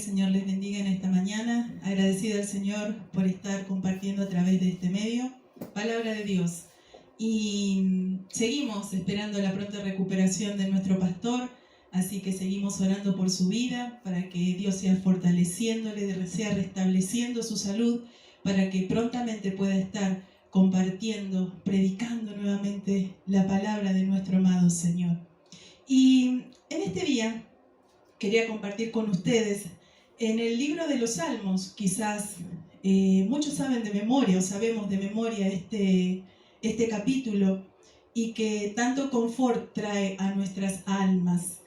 Señor les bendiga en esta mañana. Agradecida al Señor por estar compartiendo a través de este medio palabra de Dios. Y seguimos esperando la pronta recuperación de nuestro pastor, así que seguimos orando por su vida, para que Dios sea fortaleciéndole, sea restableciendo su salud, para que prontamente pueda estar compartiendo, predicando nuevamente la palabra de nuestro amado Señor. Y en este día quería compartir con ustedes en el libro de los Salmos. Quizás muchos saben de memoria o sabemos de memoria este capítulo, y que tanto confort trae a nuestras almas.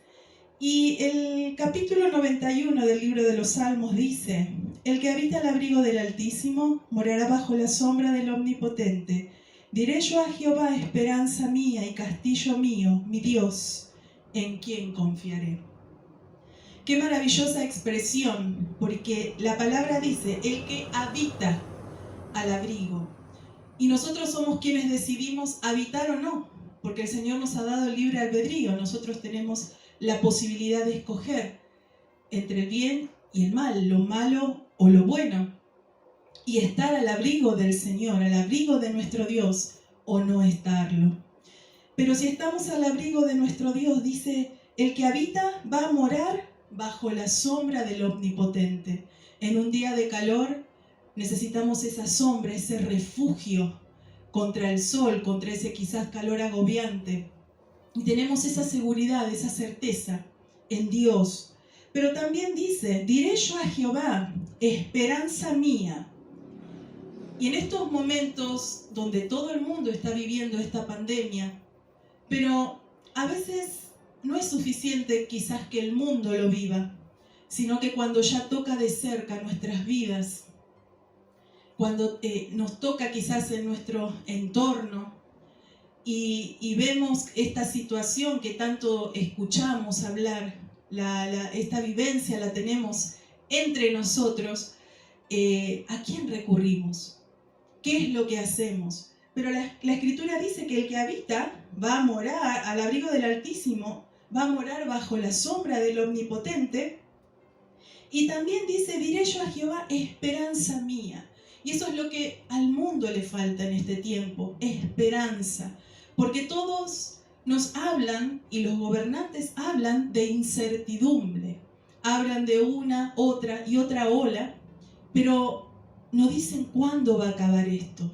Y el capítulo 91 del libro de los Salmos dice: el que habita al abrigo del Altísimo morará bajo la sombra del Omnipotente. Diré yo a Jehová, esperanza mía y castillo mío, mi Dios, en quien confiaré. Qué maravillosa expresión, porque la palabra dice: el que habita al abrigo. Y nosotros somos quienes decidimos habitar o no, porque el Señor nos ha dado el libre albedrío. Nosotros tenemos la posibilidad de escoger entre el bien y el mal, lo malo o lo bueno, y estar al abrigo del Señor, al abrigo de nuestro Dios, o no estarlo. Pero si estamos al abrigo de nuestro Dios, dice: el que habita va a morar bajo la sombra del Omnipotente. En un día de calor necesitamos esa sombra, ese refugio contra el sol, contra ese quizás calor agobiante. Y tenemos esa seguridad, esa certeza en Dios. Pero también dice: diré yo a Jehová, esperanza mía. Y en estos momentos donde todo el mundo está viviendo esta pandemia, pero a veces no es suficiente quizás que el mundo lo viva, sino que cuando ya toca de cerca nuestras vidas, cuando nos toca quizás en nuestro entorno y vemos esta situación que tanto escuchamos hablar, esta vivencia la tenemos entre nosotros, ¿a quién recurrimos? ¿Qué es lo que hacemos? Pero la Escritura dice que el que habita va a morar al abrigo del Altísimo, va a morar bajo la sombra del Omnipotente. Y también dice: diré yo a Jehová, esperanza mía. Y eso es lo que al mundo le falta en este tiempo, esperanza. Porque todos nos hablan, y los gobernantes hablan de incertidumbre. Hablan de una, otra y otra ola, pero no dicen cuándo va a acabar esto.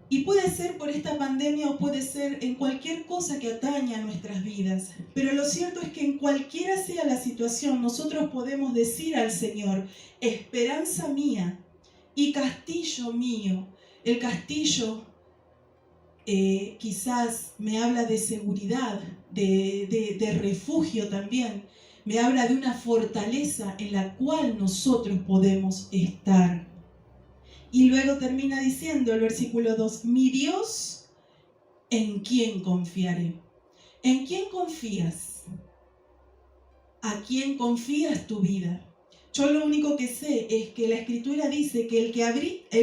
Y puede ser por esta pandemia o puede ser en cualquier cosa que atañe a nuestras vidas. Pero lo cierto es que en cualquiera sea la situación, nosotros podemos decir al Señor: esperanza mía y castillo mío. El castillo quizás me habla de seguridad, de refugio también. Me habla de una fortaleza en la cual nosotros podemos estar. Y luego termina diciendo el versículo 2: mi Dios, ¿en quién confiaré? ¿En quién confías? ¿A quién confías tu vida? Yo lo único que sé es que la Escritura dice que el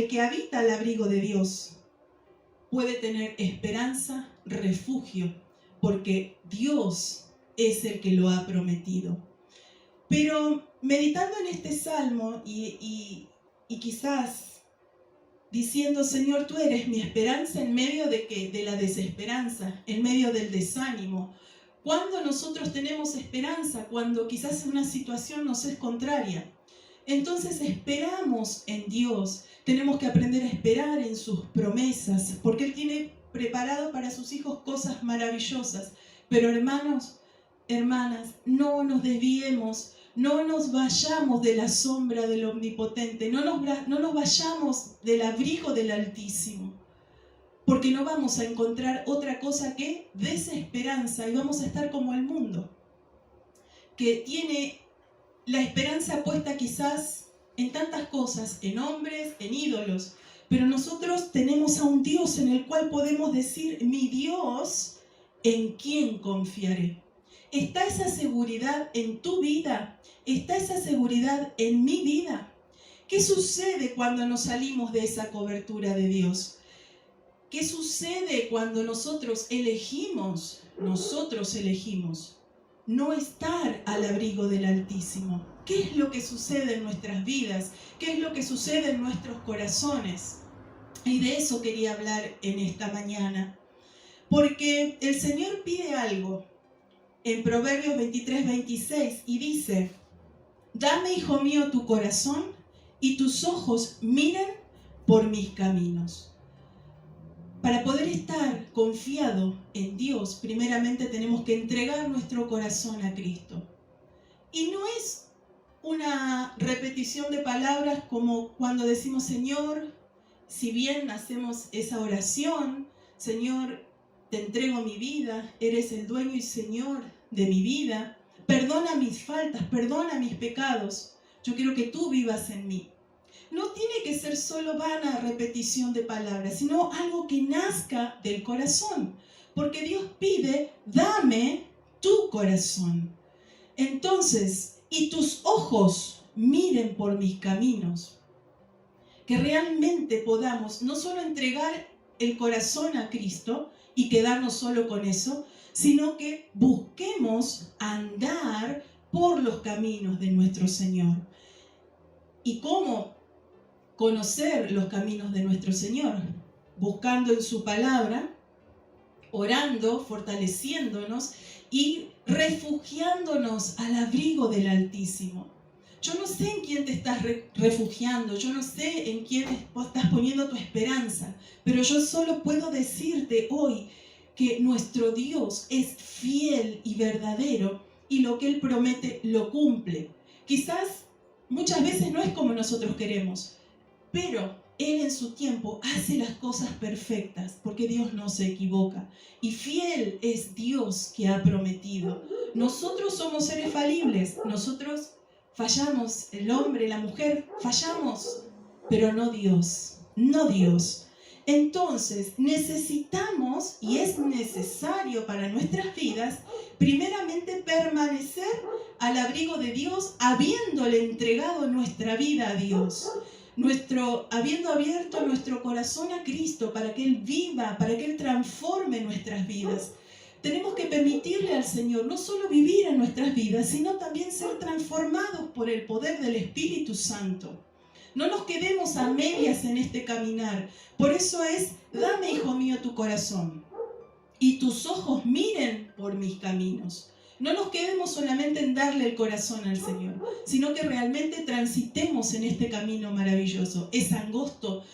que habita al abrigo de Dios puede tener esperanza, refugio, porque Dios es el que lo ha prometido. Pero meditando en este salmo y quizás diciendo: Señor, tú eres mi esperanza en medio de la desesperanza, en medio del desánimo. ¿Cuándo nosotros tenemos esperanza? Cuando quizás una situación nos es contraria. Entonces esperamos en Dios. Tenemos que aprender a esperar en sus promesas, porque Él tiene preparado para sus hijos cosas maravillosas. Pero hermanos, hermanas, no nos desviemos. No nos vayamos de la sombra del Omnipotente, no nos vayamos del abrigo del Altísimo, porque no vamos a encontrar otra cosa que desesperanza, y vamos a estar como el mundo, que tiene la esperanza puesta quizás en tantas cosas, en hombres, en ídolos, pero nosotros tenemos a un Dios en el cual podemos decir: mi Dios, ¿en quién confiaré? ¿Está esa seguridad en tu vida? ¿Está esa seguridad en mi vida? ¿Qué sucede cuando nos salimos de esa cobertura de Dios? ¿Qué sucede cuando nosotros elegimos no estar al abrigo del Altísimo. ¿Qué es lo que sucede en nuestras vidas? ¿Qué es lo que sucede en nuestros corazones? Y de eso quería hablar en esta mañana. Porque el Señor pide algo en Proverbios 23-26 y dice: dame, hijo mío, tu corazón y tus ojos miren por mis caminos. Para poder estar confiado en Dios, primeramente tenemos que entregar nuestro corazón a Cristo. Y no es una repetición de palabras como cuando decimos: Señor, si bien hacemos esa oración, Señor, te entrego mi vida, eres el dueño y Señor de mi vida, perdona mis faltas, perdona mis pecados, yo quiero que tú vivas en mí. No tiene que ser solo vana repetición de palabras, sino algo que nazca del corazón. Porque Dios pide: dame tu corazón. Entonces, y tus ojos miren por mis caminos. Que realmente podamos no solo entregar el corazón a Cristo y quedarnos solo con eso, sino que busquemos andar por los caminos de nuestro Señor. ¿Y cómo conocer los caminos de nuestro Señor? Buscando en su palabra, orando, fortaleciéndonos y refugiándonos al abrigo del Altísimo. Yo no sé en quién te estás refugiando, yo no sé en quién estás poniendo tu esperanza, pero yo solo puedo decirte hoy que nuestro Dios es fiel y verdadero y lo que Él promete lo cumple. Quizás muchas veces no es como nosotros queremos, pero Él en su tiempo hace las cosas perfectas, porque Dios no se equivoca. Y fiel es Dios que ha prometido. Nosotros somos seres falibles, nosotros fallamos, el hombre, la mujer, fallamos, pero no Dios, no Dios. Entonces necesitamos, y es necesario para nuestras vidas, primeramente permanecer al abrigo de Dios, habiéndole entregado nuestra vida a Dios. Habiendo abierto nuestro corazón a Cristo para que Él viva, para que Él transforme nuestras vidas. Tenemos que permitirle al Señor no solo vivir en nuestras vidas, sino también ser transformados por el poder del Espíritu Santo. No nos quedemos a medias en este caminar. Por eso es: dame, hijo mío, tu corazón y tus ojos miren por mis caminos. No nos quedemos solamente en darle el corazón al Señor, sino que realmente transitemos en este camino maravilloso. Es angosto,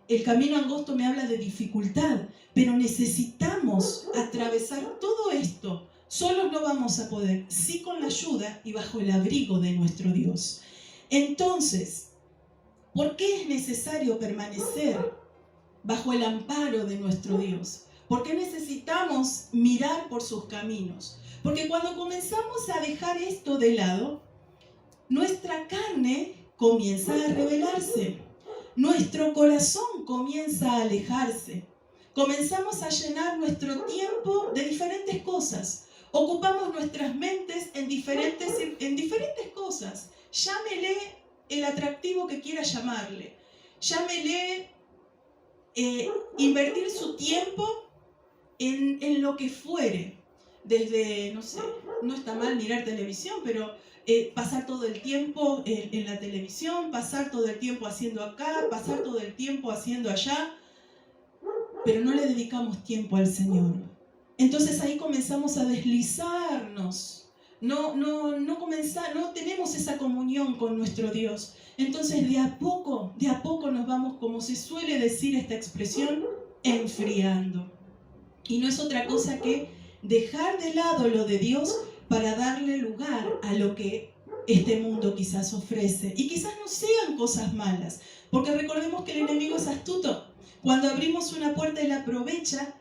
el camino angosto me habla de dificultad, pero necesitamos atravesar todo esto. Solos no vamos a poder, sí con la ayuda y bajo el abrigo de nuestro Dios. Entonces, ¿por qué es necesario permanecer bajo el amparo de nuestro Dios? ¿Por qué necesitamos mirar por sus caminos? Porque cuando comenzamos a dejar esto de lado, nuestra carne comienza a rebelarse. Nuestro corazón comienza a alejarse. Comenzamos a llenar nuestro tiempo de diferentes cosas. Ocupamos nuestras mentes en diferentes cosas. Llámele el atractivo que quiera llamarle. Llámele invertir su tiempo en lo que fuere. Desde, no sé, no está mal mirar televisión, pero pasar todo el tiempo en la televisión, pasar todo el tiempo haciendo acá, pasar todo el tiempo haciendo allá, pero no le dedicamos tiempo al Señor. Entonces ahí comenzamos a deslizarnos, no tenemos esa comunión con nuestro Dios. Entonces de a poco nos vamos, como se suele decir esta expresión, enfriando. Y no es otra cosa que dejar de lado lo de Dios para darle lugar a lo que este mundo quizás ofrece. Y quizás no sean cosas malas, porque recordemos que el enemigo es astuto. Cuando abrimos una puerta, él aprovecha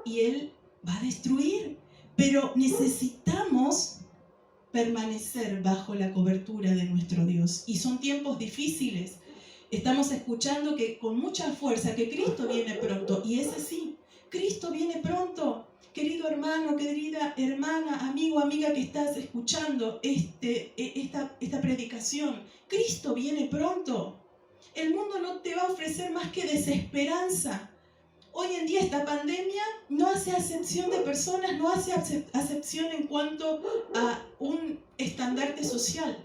y él va a destruir. Pero necesitamos permanecer bajo la cobertura de nuestro Dios. Y son tiempos difíciles. Estamos escuchando que con mucha fuerza que Cristo viene pronto. Y es así. Cristo viene pronto. Querido hermano, querida hermana, amigo, amiga que estás escuchando esta predicación, Cristo viene pronto. El mundo no te va a ofrecer más que desesperanza. Hoy en día esta pandemia no hace acepción de personas, no hace acepción en cuanto a un estandarte social.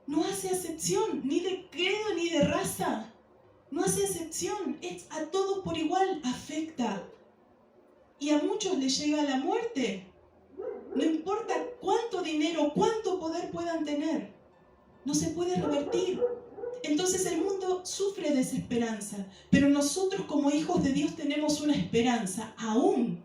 No hace acepción ni de credo ni de raza. No hace acepción, es a todos por igual, afecta. Y a muchos les llega la muerte. No importa cuánto dinero, cuánto poder puedan tener, no se puede revertir. Entonces el mundo sufre desesperanza, pero nosotros como hijos de Dios tenemos una esperanza, aún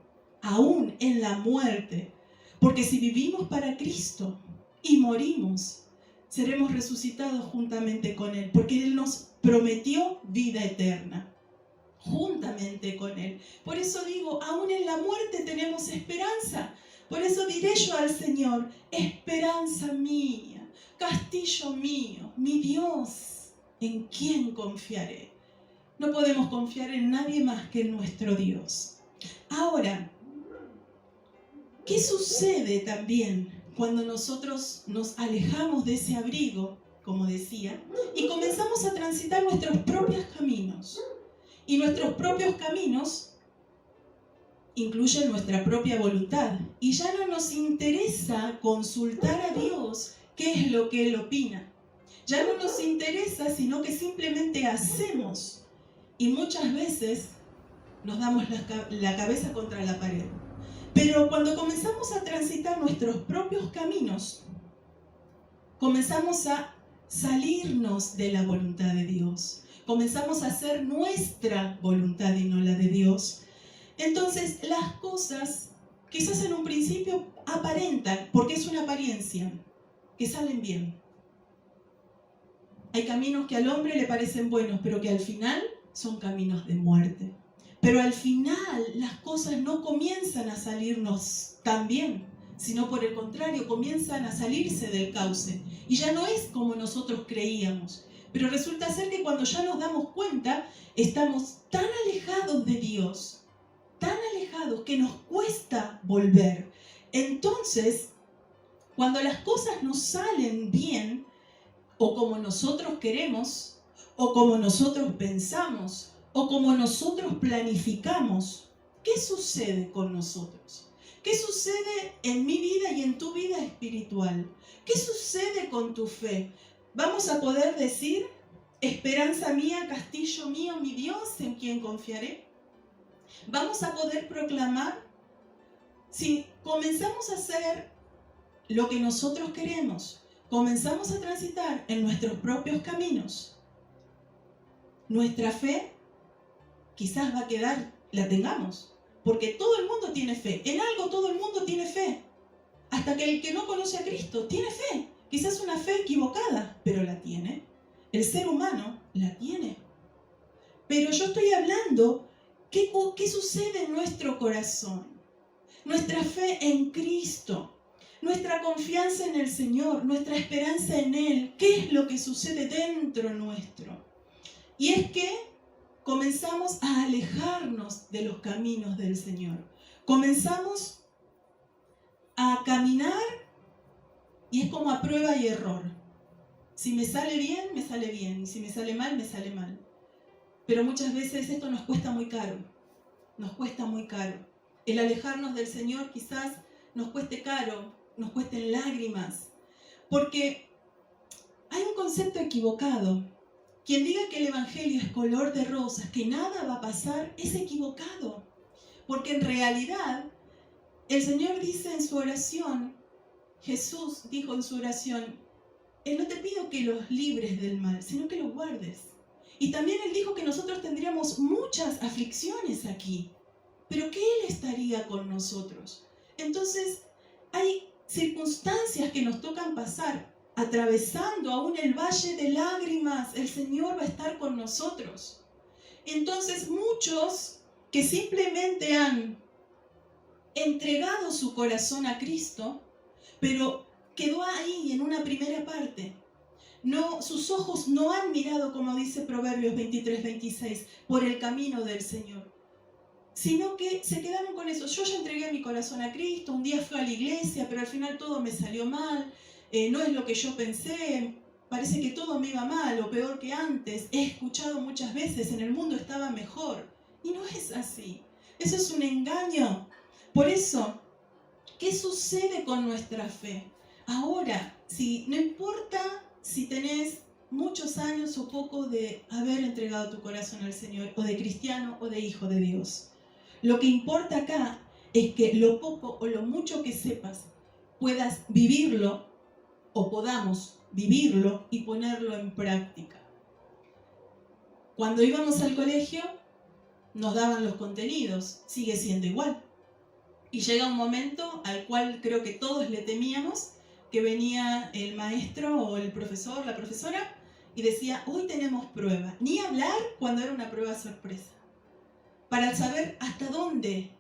en la muerte. Porque si vivimos para Cristo y morimos, seremos resucitados juntamente con Él, porque Él nos prometió vida eterna, juntamente con Él. Por eso digo, aún en la muerte tenemos esperanza. Por eso diré yo al Señor, esperanza mía, castillo mío, mi Dios, ¿en quién confiaré? No podemos confiar en nadie más que en nuestro Dios. Ahora, ¿qué sucede también cuando nosotros nos alejamos de ese abrigo, como decía, y comenzamos a transitar nuestros propios caminos? Y nuestros propios caminos incluyen nuestra propia voluntad. Y ya no nos interesa consultar a Dios qué es lo que Él opina. Ya no nos interesa, sino que simplemente hacemos. Y muchas veces nos damos la cabeza contra la pared. Pero cuando comenzamos a transitar nuestros propios caminos, comenzamos a salirnos de la voluntad de Dios. Comenzamos a hacer nuestra voluntad y no la de Dios. Entonces las cosas quizás en un principio aparentan, porque es una apariencia, que salen bien. Hay caminos que al hombre le parecen buenos, pero que al final son caminos de muerte. Pero al final las cosas no comienzan a salirnos tan bien, sino por el contrario, comienzan a salirse del cauce. Y ya no es como nosotros creíamos. Pero resulta ser que cuando ya nos damos cuenta, estamos tan alejados de Dios, tan alejados que nos cuesta volver. Entonces, cuando las cosas nos salen bien, o como nosotros queremos, o como nosotros pensamos, o como nosotros planificamos, ¿qué sucede con nosotros? ¿Qué sucede en mi vida y en tu vida espiritual? ¿Qué sucede con tu fe? ¿Vamos a poder decir, esperanza mía, castillo mío, mi Dios, en quien confiaré? ¿Vamos a poder proclamar? Si comenzamos a hacer lo que nosotros queremos, comenzamos a transitar en nuestros propios caminos, nuestra fe quizás va a quedar, la tengamos, porque todo el mundo tiene fe, en algo todo el mundo tiene fe, hasta que el que no conoce a Cristo tiene fe, quizás una fe equivocada, pero la tiene, el ser humano la tiene. Pero yo estoy hablando, ¿qué sucede en nuestro corazón? Nuestra fe en Cristo, nuestra confianza en el Señor, nuestra esperanza en Él, ¿qué es lo que sucede dentro nuestro? Y es que comenzamos a alejarnos de los caminos del Señor. Comenzamos a caminar y es como a prueba y error. Si me sale bien, me sale bien. Y si me sale mal, me sale mal. Pero muchas veces esto nos cuesta muy caro. Nos cuesta muy caro. El alejarnos del Señor quizás nos cueste caro, nos cuesten lágrimas. Porque hay un concepto equivocado. Quien diga que el Evangelio es color de rosas, que nada va a pasar, es equivocado. Porque en realidad, el Señor dice en su oración, Jesús dijo en su oración, Él no te pido que los libres del mal, sino que los guardes. Y también Él dijo que nosotros tendríamos muchas aflicciones aquí, pero que Él estaría con nosotros. Entonces, hay circunstancias que nos tocan pasar, atravesando aún el valle de lágrimas, el Señor va a estar con nosotros. Entonces, muchos que simplemente han entregado su corazón a Cristo, pero quedó ahí en una primera parte. No, sus ojos no han mirado, como dice Proverbios 23-26, por el camino del Señor, sino que se quedaron con eso. Yo ya entregué mi corazón a Cristo, un día fui a la iglesia, pero al final todo me salió mal, no es lo que yo pensé, parece que todo me iba mal o peor que antes. He escuchado muchas veces, en el mundo estaba mejor. Y no es así. Eso es un engaño. Por eso, ¿qué sucede con nuestra fe? Ahora, no importa si tenés muchos años o poco de haber entregado tu corazón al Señor, o de cristiano o de hijo de Dios. Lo que importa acá es que lo poco o lo mucho que sepas puedas vivirlo o podamos vivirlo y ponerlo en práctica. Cuando íbamos al colegio nos daban los contenidos, sigue siendo igual. Y llega un momento al cual creo que todos le temíamos, que venía el maestro o el profesor, la profesora, y decía, hoy tenemos prueba. Ni hablar cuando era una prueba sorpresa. Para saber hasta dónde,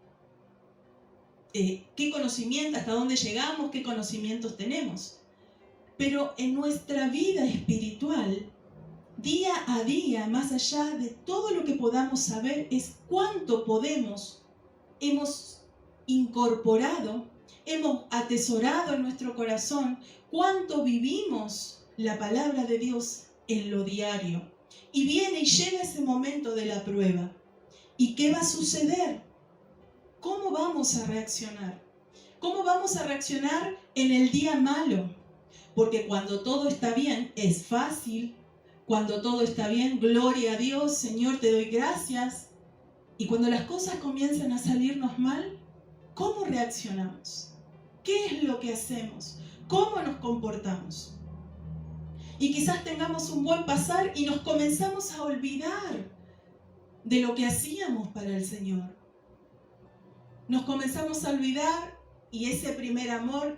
qué conocimiento, hasta dónde llegamos, qué conocimientos tenemos. Pero en nuestra vida espiritual, día a día, más allá de todo lo que podamos saber, es cuánto hemos incorporado, hemos atesorado en nuestro corazón, cuánto vivimos la palabra de Dios en lo diario. Y viene y llega ese momento de la prueba. ¿Y qué va a suceder? ¿Cómo vamos a reaccionar? ¿Cómo vamos a reaccionar en el día malo? Porque cuando todo está bien, es fácil. Cuando todo está bien, gloria a Dios, Señor, te doy gracias. Y cuando las cosas comienzan a salirnos mal, ¿cómo reaccionamos? ¿Qué es lo que hacemos? ¿Cómo nos comportamos? Y quizás tengamos un buen pasar y nos comenzamos a olvidar de lo que hacíamos para el Señor. Nos comenzamos a olvidar y ese primer amor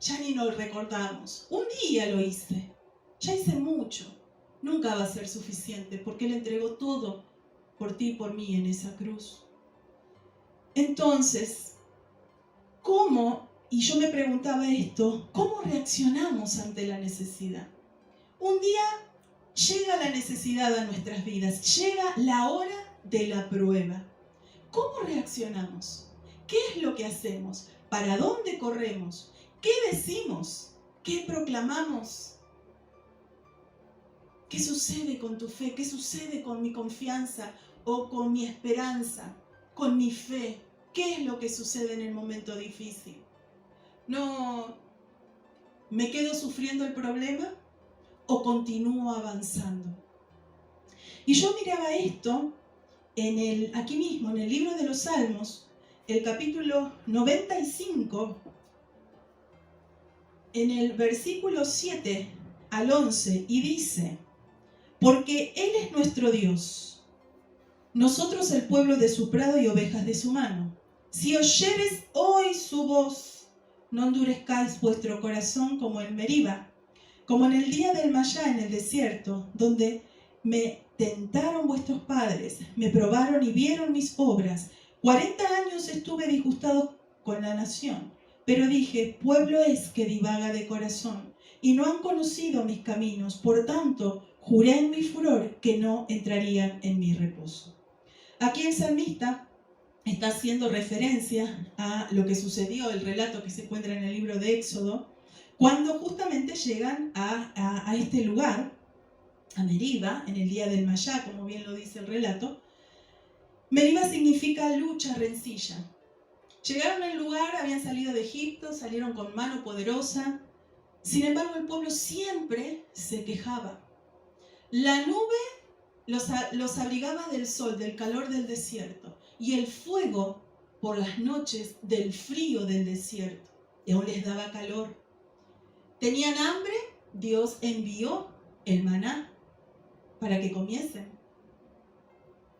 ya ni nos recordamos. Un día lo hice, ya hice mucho. Nunca va a ser suficiente porque Él entregó todo por ti y por mí en esa cruz. Entonces, ¿cómo? Y yo me preguntaba esto, ¿cómo reaccionamos ante la necesidad? Un día llega la necesidad a nuestras vidas, llega la hora de la prueba. ¿Cómo reaccionamos? ¿Qué es lo que hacemos? ¿Para dónde corremos? ¿Qué decimos? ¿Qué proclamamos? ¿Qué sucede con tu fe? ¿Qué sucede con mi confianza o con mi esperanza? ¿Con mi fe? ¿Qué es lo que sucede en el momento difícil? ¿No me quedo sufriendo el problema o continúo avanzando? Y yo miraba esto aquí mismo, en el libro de los Salmos, el capítulo 95, en el versículo 7 al 11, y dice, porque Él es nuestro Dios, nosotros el pueblo de su prado y ovejas de su mano. Si oyeres hoy su voz, no endurezcáis vuestro corazón como en Meriba, como en el día del Mayá en el desierto, donde me tentaron vuestros padres, me probaron y vieron mis obras. 40 años estuve disgustado con la nación, pero dije, pueblo es que divaga de corazón, y no han conocido mis caminos, por tanto, juré en mi furor que no entrarían en mi reposo. Aquí el salmista está haciendo referencia a lo que sucedió, el relato que se encuentra en el libro de Éxodo, cuando justamente llegan a este lugar, a Meriba, en el día del Mayá, como bien lo dice el relato. Meriba significa lucha, rencilla. Llegaron al lugar, habían salido de Egipto, salieron con mano poderosa. Sin embargo, el pueblo siempre se quejaba. La nube los abrigaba del sol, del calor del desierto, y el fuego por las noches del frío del desierto. Y aún les daba calor. Tenían hambre, Dios envió el maná para que comiesen.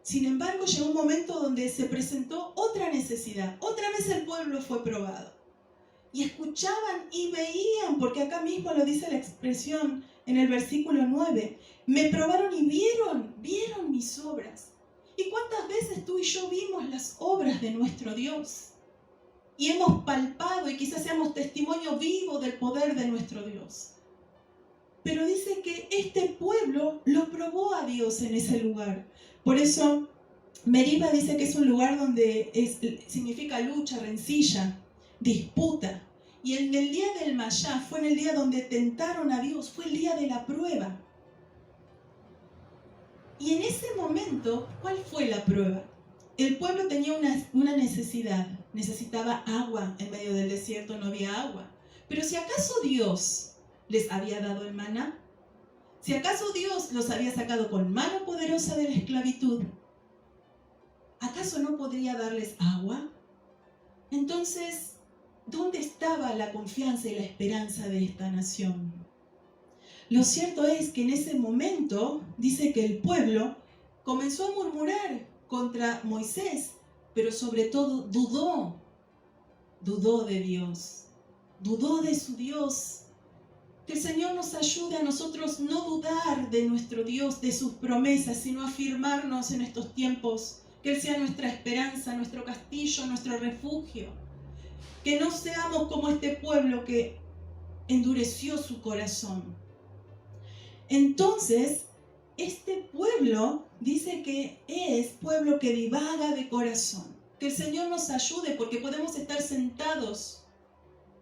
Sin embargo, llegó un momento donde se presentó otra necesidad. Otra vez el pueblo fue probado. Y escuchaban y veían, porque acá mismo lo dice la expresión en el versículo 9. Me probaron y vieron mis obras. ¿Y cuántas veces tú y yo vimos las obras de nuestro Dios? Y hemos palpado y quizás seamos testimonio vivo del poder de nuestro Dios. Pero dice que este pueblo lo probó a Dios en ese lugar. Por eso Meriba dice que es un lugar donde significa lucha, rencilla, disputa. Y en el día del Mayá fue en el día donde tentaron a Dios, fue el día de la prueba. Y en ese momento, ¿cuál fue la prueba? el pueblo tenía una necesidad, necesitaba agua. En medio del desierto no había agua. Pero si acaso Dios les había dado el maná, si acaso Dios los había sacado con mano poderosa de la esclavitud, ¿acaso no podría darles agua? Entonces, ¿dónde estaba la confianza y la esperanza de esta nación? Lo cierto es que en ese momento dice que el pueblo comenzó a murmurar contra Moisés, pero sobre todo dudó de Dios, dudó de su Dios. Que el Señor nos ayude a nosotros no dudar de nuestro Dios, de sus promesas, sino afirmarnos en estos tiempos. Que Él sea nuestra esperanza, nuestro castillo, nuestro refugio. Que no seamos como este pueblo que endureció su corazón. Entonces, este pueblo dice que es pueblo que divaga de corazón. Que el Señor nos ayude, porque podemos estar sentados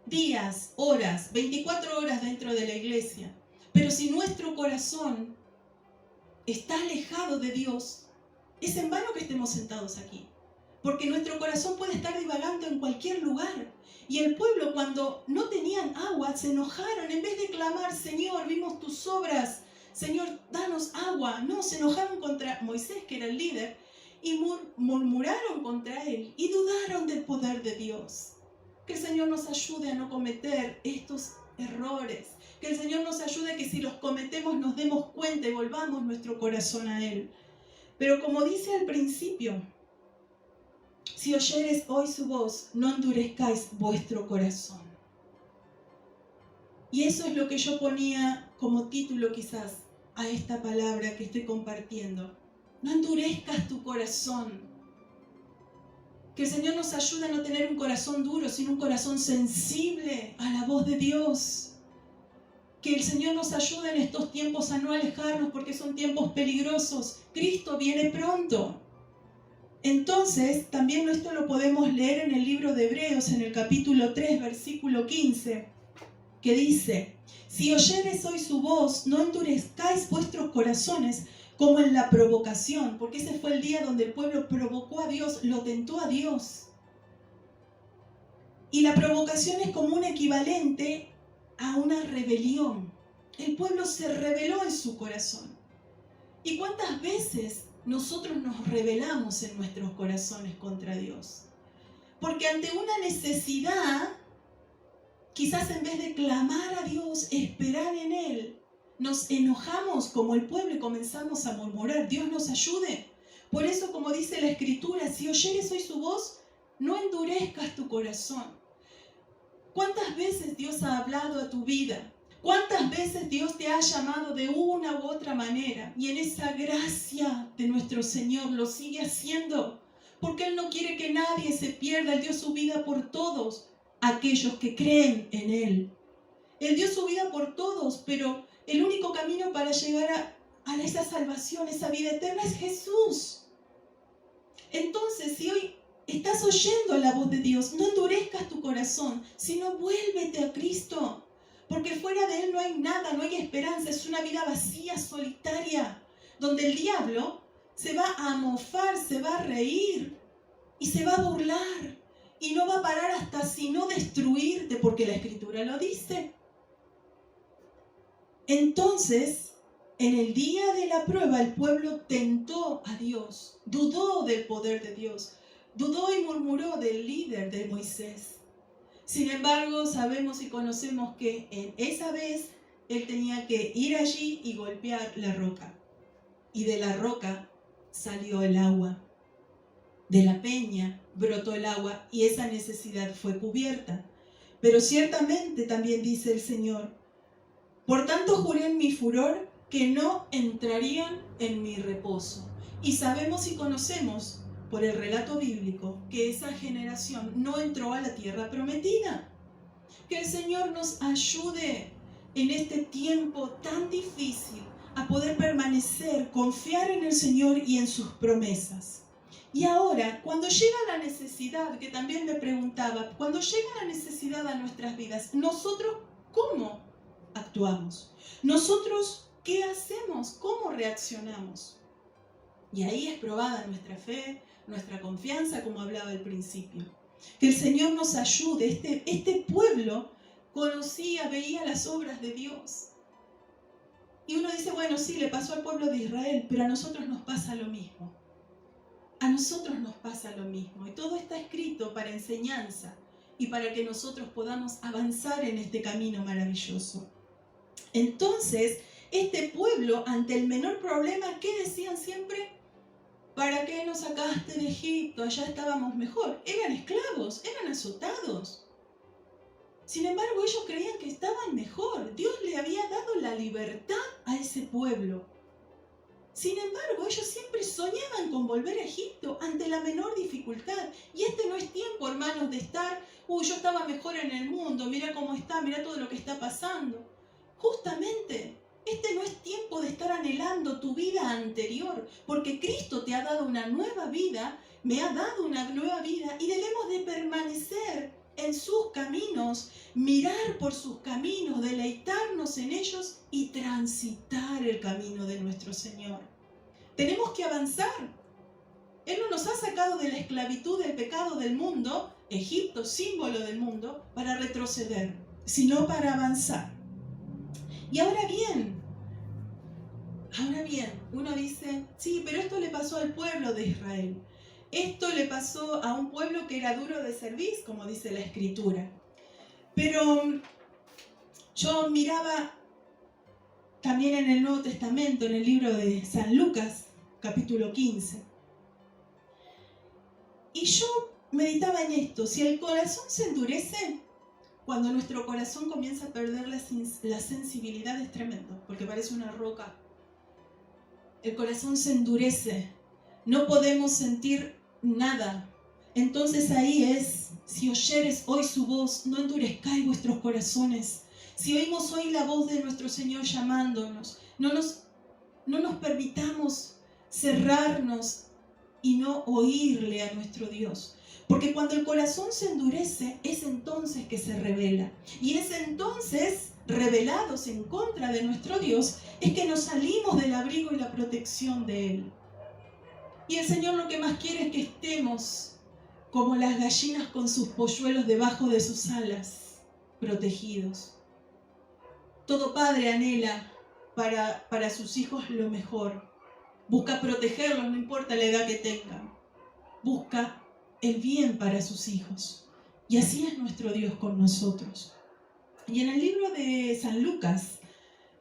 días, horas, 24 horas dentro de la iglesia. Pero si nuestro corazón está alejado de Dios, es en vano que estemos sentados aquí. Porque nuestro corazón puede estar divagando en cualquier lugar. Y el pueblo, cuando no tenían agua, se enojaron. En vez de clamar, Señor, vimos tus obras, Señor, danos agua. No, se enojaron contra Moisés, que era el líder, y murmuraron contra él y dudaron del poder de Dios. Que el Señor nos ayude a no cometer estos errores. Que el Señor nos ayude a que si los cometemos nos demos cuenta y volvamos nuestro corazón a Él. Pero como dice al principio, si oyeres hoy su voz, no endurezcáis vuestro corazón. Y eso es lo que yo ponía como título quizás a esta palabra que estoy compartiendo. No endurezcas tu corazón. Que el Señor nos ayude a no tener un corazón duro, sino un corazón sensible a la voz de Dios. Que el Señor nos ayude en estos tiempos a no alejarnos, porque son tiempos peligrosos. Cristo viene pronto. Entonces, también esto lo podemos leer en el libro de Hebreos, en el capítulo 3, versículo 15, que dice: si oyeres hoy su voz, no endurezcáis vuestros corazones, como en la provocación, porque ese fue el día donde el pueblo provocó a Dios, lo tentó a Dios. Y la provocación es como un equivalente a una rebelión. El pueblo se rebeló en su corazón. ¿Y cuántas veces nosotros nos rebelamos en nuestros corazones contra Dios? Porque ante una necesidad, quizás en vez de clamar a Dios, esperar en Él, nos enojamos como el pueblo y comenzamos a murmurar. Dios nos ayude. Por eso, como dice la Escritura, si oyeres hoy su voz, no endurezcas tu corazón. ¿Cuántas veces Dios ha hablado a tu vida? ¿Cuántas veces Dios te ha llamado de una u otra manera? Y en esa gracia de nuestro Señor lo sigue haciendo. Porque Él no quiere que nadie se pierda. Él dio su vida por todos aquellos que creen en Él. Él dio su vida por todos, pero el único camino para llegar a esa salvación, esa vida eterna, es Jesús. Entonces, si hoy estás oyendo la voz de Dios, no endurezcas tu corazón, sino vuélvete a Cristo. Porque fuera de Él no hay nada, no hay esperanza. Es una vida vacía, solitaria, donde el diablo se va a mofar, se va a reír y se va a burlar. Y no va a parar hasta sino destruirte, porque la Escritura lo dice. Entonces, en el día de la prueba, el pueblo tentó a Dios, dudó del poder de Dios, dudó y murmuró del líder de Moisés. Sin embargo, sabemos y conocemos que en esa vez él tenía que ir allí y golpear la roca. Y de la roca salió el agua. De la peña brotó el agua y esa necesidad fue cubierta. Pero ciertamente también dice el Señor: por tanto juré en mi furor que no entrarían en mi reposo. Y sabemos y conocemos por el relato bíblico que esa generación no entró a la tierra prometida. Que el Señor nos ayude en este tiempo tan difícil a poder permanecer, confiar en el Señor y en sus promesas. Y ahora, cuando llega la necesidad, que también me preguntaba, cuando llega la necesidad a nuestras vidas, nosotros, ¿cómo actuamos? Nosotros, ¿qué hacemos? ¿Cómo reaccionamos? Y ahí es probada nuestra fe, nuestra confianza, como hablaba al principio. Que el Señor nos ayude. Este pueblo conocía, veía las obras de Dios. Y uno dice, bueno, sí, le pasó al pueblo de Israel, pero a nosotros nos pasa lo mismo. A nosotros nos pasa lo mismo. Y todo está escrito para enseñanza y para que nosotros podamos avanzar en este camino maravilloso. Entonces, este pueblo, ante el menor problema, ¿qué decían siempre? ¿Para qué nos sacaste de Egipto? Allá estábamos mejor. Eran esclavos, eran azotados. Sin embargo, ellos creían que estaban mejor. Dios le había dado la libertad a ese pueblo. Sin embargo, ellos siempre soñaban con volver a Egipto ante la menor dificultad. Y este no es tiempo, hermanos, de estar, yo estaba mejor en el mundo, mira cómo está, mira todo lo que está pasando. Justamente, este no es tiempo de estar anhelando tu vida anterior, porque Cristo te ha dado una nueva vida, me ha dado una nueva vida, y debemos de permanecer en sus caminos, mirar por sus caminos, deleitarnos en ellos y transitar el camino de nuestro Señor. Tenemos que avanzar. Él no nos ha sacado de la esclavitud del pecado del mundo, Egipto, símbolo del mundo, para retroceder, sino para avanzar. Y ahora bien, uno dice, sí, pero esto le pasó al pueblo de Israel. Esto le pasó a un pueblo que era duro de cerviz, como dice la Escritura. Pero yo miraba también en el Nuevo Testamento, en el libro de San Lucas, capítulo 15. Y yo meditaba en esto. Si el corazón se endurece, cuando nuestro corazón comienza a perder la sensibilidad, es tremendo, porque parece una roca. El corazón se endurece. No podemos sentir nada. Entonces ahí es, si oyeres hoy su voz, no endurezcáis vuestros corazones. Si oímos hoy la voz de nuestro Señor llamándonos, no nos permitamos cerrarnos y no oírle a nuestro Dios. Porque cuando el corazón se endurece, es entonces que se revela. Y es entonces, rebelados en contra de nuestro Dios, es que nos salimos del abrigo y la protección de Él. Y el Señor lo que más quiere es que estemos como las gallinas con sus polluelos debajo de sus alas, protegidos. Todo padre anhela para sus hijos lo mejor. Busca protegerlos, no importa la edad que tengan. Busca el bien para sus hijos. Y así es nuestro Dios con nosotros. Y en el libro de San Lucas,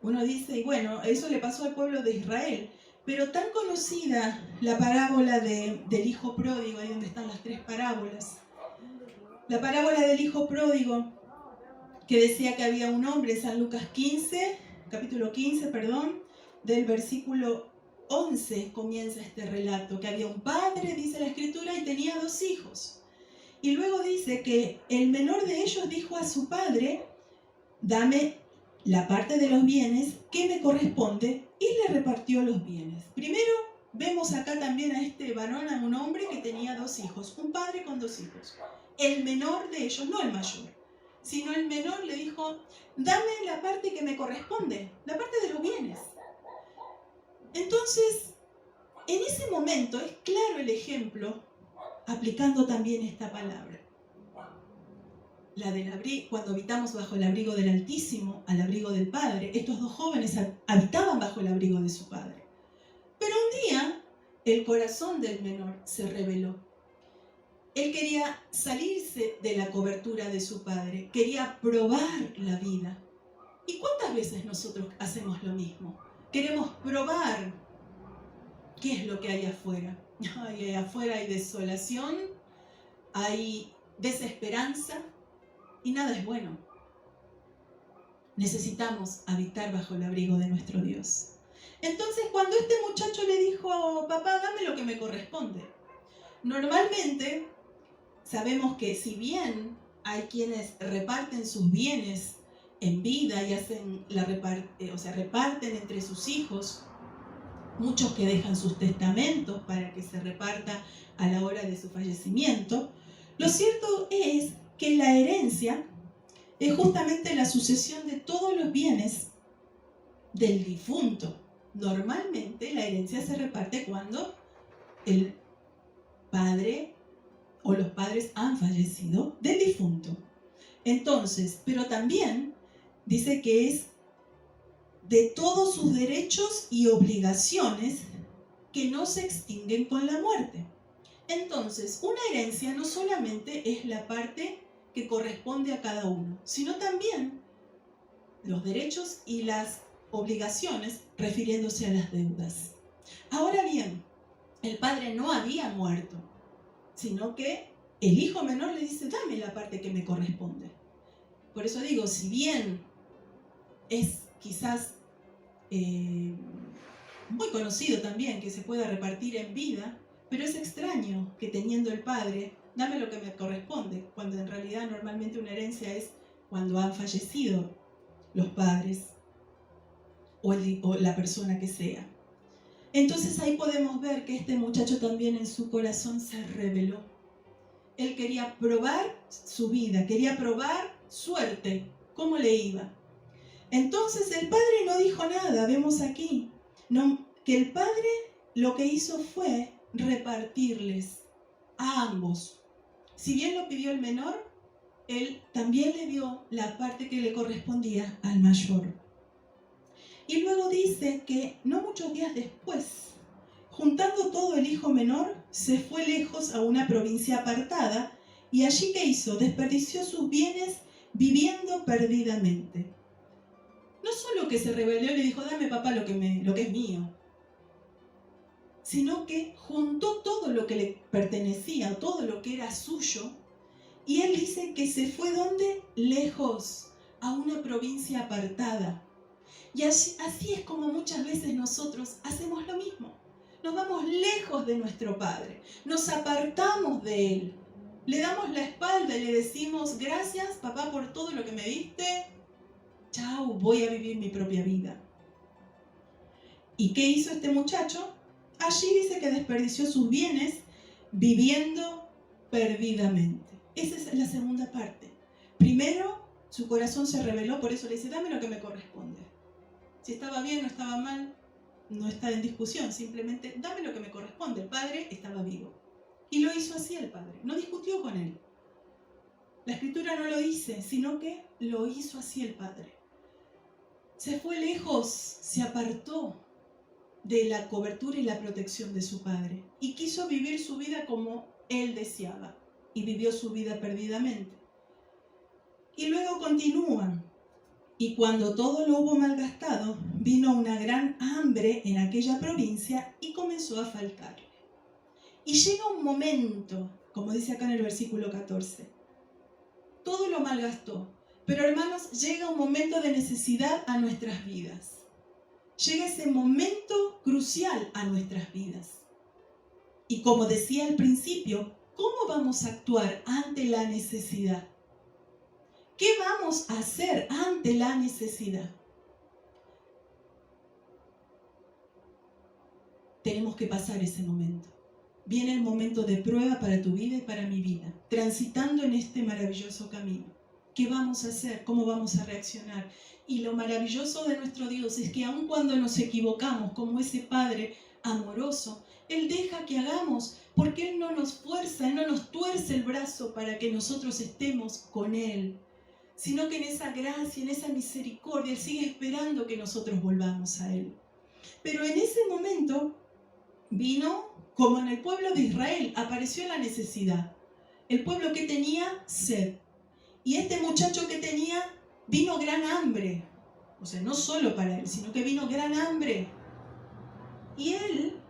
uno dice, y bueno, eso le pasó al pueblo de Israel. Pero tan conocida la parábola del hijo pródigo, ahí donde están las tres parábolas. La parábola del hijo pródigo, que decía que había un hombre, San Lucas 15, capítulo 15, del versículo 11 comienza este relato, que había un padre, dice la Escritura, y tenía 2 hijos. Y luego dice que el menor de ellos dijo a su padre, dame la parte de los bienes que me corresponde, y le repartió los bienes. Primero vemos acá también a este varón, a un hombre que tenía 2 hijos, un padre con 2 hijos. El menor de ellos, no el mayor, sino el menor le dijo, dame la parte que me corresponde, la parte de los bienes. Entonces, en ese momento es claro el ejemplo, aplicando también esta palabra. Cuando habitamos bajo el abrigo del Altísimo, al abrigo del Padre, estos 2 jóvenes habitaban bajo el abrigo de su padre. Pero un día, el corazón del menor se rebeló. Él quería salirse de la cobertura de su padre, quería probar la vida. ¿Y cuántas veces nosotros hacemos lo mismo? Queremos probar qué es lo que hay afuera. Afuera hay desolación, hay desesperanza, y nada es bueno. Necesitamos habitar bajo el abrigo de nuestro Dios. Entonces, cuando este muchacho le dijo, papá, dame lo que me corresponde. Normalmente, sabemos que si bien hay quienes reparten sus bienes en vida y reparten entre sus hijos, muchos que dejan sus testamentos para que se reparta a la hora de su fallecimiento, lo cierto es que la herencia es justamente la sucesión de todos los bienes del difunto. Normalmente la herencia se reparte cuando el padre o los padres han fallecido del difunto. Entonces, pero también dice que es de todos sus derechos y obligaciones que no se extinguen con la muerte. Entonces, una herencia no solamente es la parte que corresponde a cada uno, sino también los derechos y las obligaciones refiriéndose a las deudas. Ahora bien, el padre no había muerto, sino que el hijo menor le dice, dame la parte que me corresponde. Por eso digo, si bien es quizás muy conocido también que se pueda repartir en vida, pero es extraño que teniendo el padre, dame lo que me corresponde, cuando en realidad normalmente una herencia es cuando han fallecido los padres o la persona que sea. Entonces ahí podemos ver que este muchacho también en su corazón se rebeló. Él quería probar su vida, quería probar suerte, cómo le iba. Entonces el padre no dijo nada, vemos aquí, que el padre lo que hizo fue repartirles a ambos. Si bien lo pidió el menor, él también le dio la parte que le correspondía al mayor. Y luego dice que no muchos días después, juntando todo el hijo menor, se fue lejos a una provincia apartada y allí ¿qué hizo? Desperdició sus bienes viviendo perdidamente. No solo que se rebeló y le dijo, dame papá lo que es mío, sino que juntó todo lo que le pertenecía, todo lo que era suyo, y él dice que se fue ¿dónde? Lejos, a una provincia apartada. Y así es como muchas veces nosotros hacemos lo mismo. Nos vamos lejos de nuestro Padre, nos apartamos de Él, le damos la espalda y le decimos, gracias papá por todo lo que me diste, chao, voy a vivir mi propia vida. ¿Y qué hizo este muchacho? Allí dice que desperdició sus bienes viviendo perdidamente. Esa es la segunda parte. Primero, su corazón se rebeló, por eso le dice, dame lo que me corresponde. Si estaba bien o estaba mal, no está en discusión, simplemente dame lo que me corresponde. El padre estaba vivo. Y lo hizo así el padre, no discutió con él. La escritura no lo dice, sino que lo hizo así el padre. Se fue lejos, se apartó de la cobertura y la protección de su padre y quiso vivir su vida como él deseaba y vivió su vida perdidamente. Y luego continúa. Y cuando todo lo hubo malgastado, vino una gran hambre en aquella provincia y comenzó a faltarle. Y llega un momento, como dice acá en el versículo 14, todo lo malgastó, pero hermanos, llega un momento de necesidad a nuestras vidas. Llega ese momento crucial a nuestras vidas. Y como decía al principio, ¿cómo vamos a actuar ante la necesidad? ¿Qué vamos a hacer ante la necesidad? Tenemos que pasar ese momento. Viene el momento de prueba para tu vida y para mi vida, transitando en este maravilloso camino. ¿Qué vamos a hacer? ¿Cómo vamos a reaccionar? Y lo maravilloso de nuestro Dios es que aun cuando nos equivocamos, como ese Padre amoroso, Él deja que hagamos, porque Él no nos fuerza, Él no nos tuerce el brazo para que nosotros estemos con Él, sino que en esa gracia, en esa misericordia, Él sigue esperando que nosotros volvamos a Él. Pero en ese momento vino, como en el pueblo de Israel, apareció la necesidad. El pueblo que tenía sed. Y este muchacho que tenía, vino gran hambre. O sea, no solo para él, sino que vino gran hambre. Y él,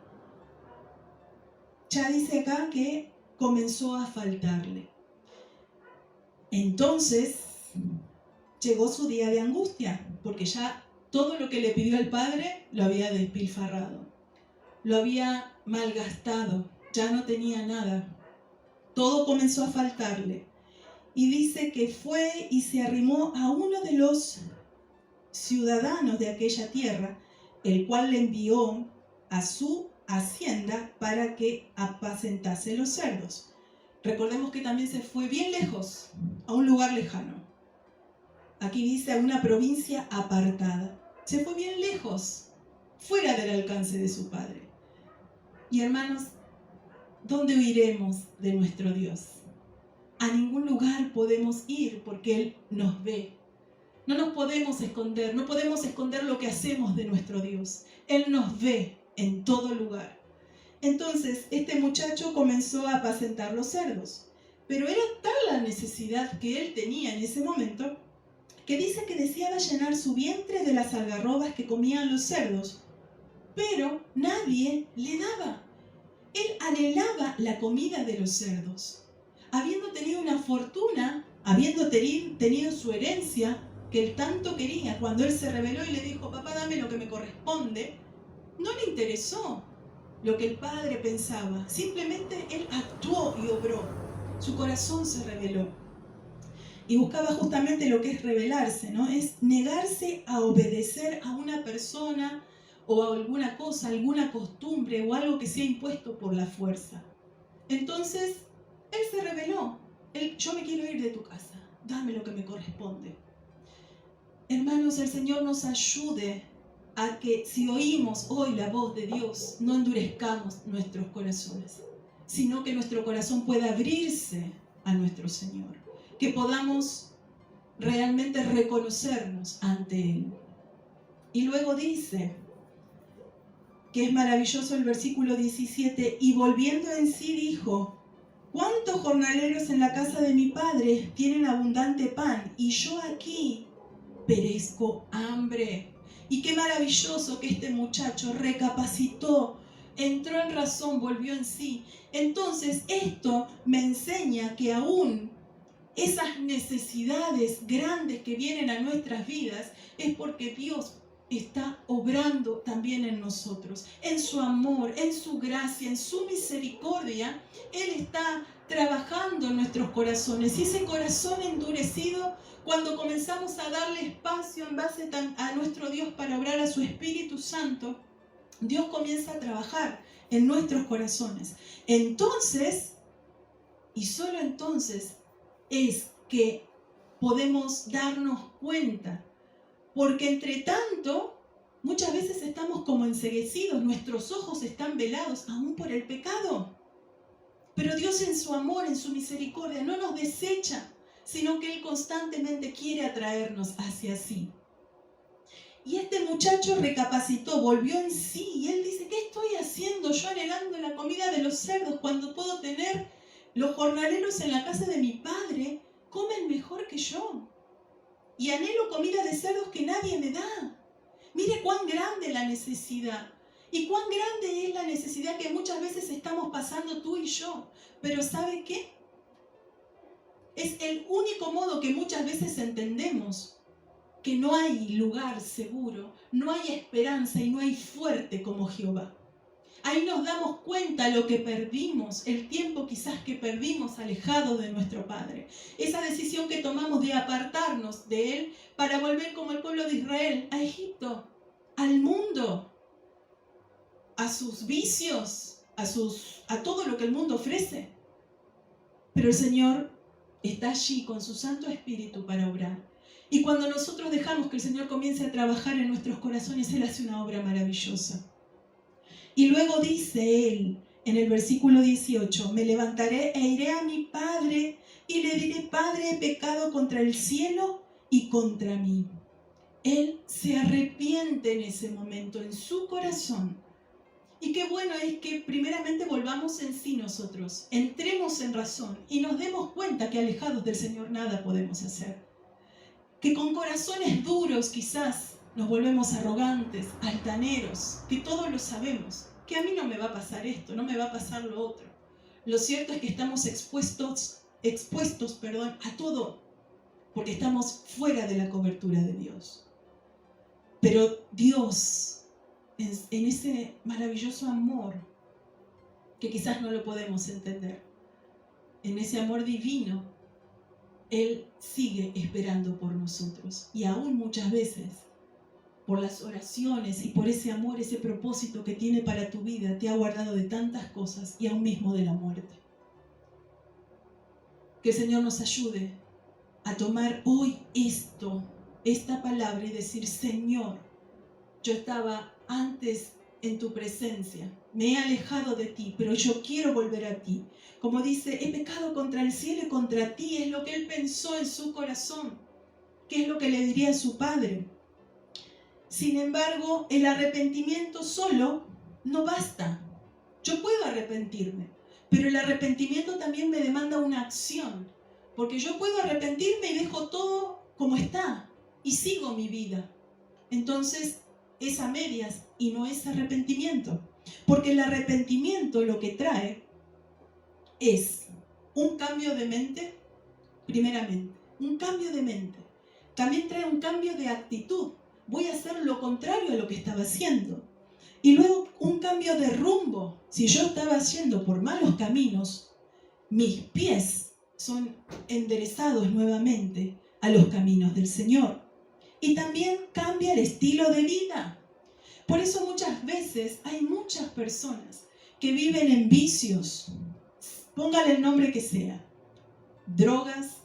ya dice acá que comenzó a faltarle. Entonces, llegó su día de angustia, porque ya todo lo que le pidió el padre lo había despilfarrado. Lo había malgastado, ya no tenía nada. Todo comenzó a faltarle. Y dice que fue y se arrimó a uno de los ciudadanos de aquella tierra, el cual le envió a su hacienda para que apacentase los cerdos. Recordemos que también se fue bien lejos, a un lugar lejano. Aquí dice a una provincia apartada. Se fue bien lejos, fuera del alcance de su padre. Y hermanos, ¿dónde huiremos de nuestro Dios? A ningún lugar podemos ir porque Él nos ve. No nos podemos esconder, no podemos esconder lo que hacemos de nuestro Dios. Él nos ve en todo lugar. Entonces, este muchacho comenzó a apacentar los cerdos. Pero era tal la necesidad que él tenía en ese momento, que dice que deseaba llenar su vientre de las algarrobas que comían los cerdos. Pero nadie le daba. Él anhelaba la comida de los cerdos. Habiendo tenido una fortuna, habiendo tenido su herencia, que él tanto quería, cuando él se rebeló y le dijo, papá, dame lo que me corresponde, no le interesó lo que el padre pensaba. Simplemente él actuó y obró. Su corazón se rebeló. Y buscaba justamente lo que es rebelarse, ¿no? Es negarse a obedecer a una persona o a alguna cosa, alguna costumbre o algo que sea impuesto por la fuerza. Entonces, él se rebeló. Yo me quiero ir de tu casa. Dame lo que me corresponde. Hermanos, el Señor nos ayude a que si oímos hoy la voz de Dios, no endurezcamos nuestros corazones, sino que nuestro corazón pueda abrirse a nuestro Señor, que podamos realmente reconocernos ante Él. Y luego dice que es maravilloso el versículo 17, y volviendo en sí dijo, ¿cuántos jornaleros en la casa de mi padre tienen abundante pan, y yo aquí perezco hambre? Y qué maravilloso que este muchacho recapacitó, entró en razón, volvió en sí. Entonces esto me enseña que aún esas necesidades grandes que vienen a nuestras vidas es porque Dios está obrando también en nosotros, en su amor, en su gracia, en su misericordia. Él está trabajando en nuestros corazones, y ese corazón endurecido, cuando comenzamos a darle espacio en base a nuestro Dios para obrar a su Espíritu Santo, Dios comienza a trabajar en nuestros corazones. Entonces, y solo entonces, es que podemos darnos cuenta, porque entre tanto, muchas veces estamos como enceguecidos, nuestros ojos están velados aún por el pecado. Pero Dios en su amor, en su misericordia, no nos desecha, sino que Él constantemente quiere atraernos hacia sí. Y este muchacho recapacitó, volvió en sí, y él dice, ¿qué estoy haciendo yo anhelando la comida de los cerdos cuando puedo tener los jornaleros en la casa de mi padre? Comen mejor que yo. Y anhelo comida de cerdos que nadie me da. Mire cuán grande la necesidad. Y cuán grande es la necesidad que muchas veces estamos pasando tú y yo. Pero ¿sabe qué? Es el único modo que muchas veces entendemos que no hay lugar seguro, no hay esperanza y no hay fuerte como Jehová. Ahí nos damos cuenta lo que perdimos, el tiempo quizás que perdimos alejado de nuestro Padre. Esa decisión que tomamos de apartarnos de Él para volver como el pueblo de Israel a Egipto, al mundo, a sus vicios, a todo lo que el mundo ofrece. Pero el Señor está allí con su Santo Espíritu para obrar. Y cuando nosotros dejamos que el Señor comience a trabajar en nuestros corazones, Él hace una obra maravillosa. Y luego dice Él, en el versículo 18, me levantaré e iré a mi Padre y le diré, Padre, he pecado contra el cielo y contra mí. Él se arrepiente en ese momento, en su corazón. Y qué bueno es que primeramente volvamos en sí nosotros, entremos en razón y nos demos cuenta que alejados del Señor nada podemos hacer. Que con corazones duros quizás nos volvemos arrogantes, altaneros, que todo lo sabemos, que a mí no me va a pasar esto, no me va a pasar lo otro. Lo cierto es que estamos expuestos a todo, porque estamos fuera de la cobertura de Dios. Pero Dios, en ese maravilloso amor, que quizás no lo podemos entender, en ese amor divino, Él sigue esperando por nosotros. Y aún muchas veces, por las oraciones y por ese amor, ese propósito que tiene para tu vida, te ha guardado de tantas cosas y aún mismo de la muerte. Que el Señor nos ayude a tomar hoy esta palabra y decir, Señor, yo estaba antes en tu presencia, me he alejado de ti, pero yo quiero volver a ti. Como dice, he pecado contra el cielo y contra ti, es lo que él pensó en su corazón, que es lo que le diría a su padre. Sin embargo, el arrepentimiento solo no basta. Yo puedo arrepentirme, pero el arrepentimiento también me demanda una acción, porque yo puedo arrepentirme y dejo todo como está y sigo mi vida. Entonces es a medias y no es arrepentimiento, porque el arrepentimiento lo que trae es un cambio de mente, primeramente, un cambio de mente. También trae un cambio de actitud. Voy a hacer lo contrario a lo que estaba haciendo. Y luego un cambio de rumbo. Si yo estaba yendo por malos caminos, mis pies son enderezados nuevamente a los caminos del Señor. Y también cambia el estilo de vida. Por eso muchas veces hay muchas personas que viven en vicios. Póngale el nombre que sea. Drogas,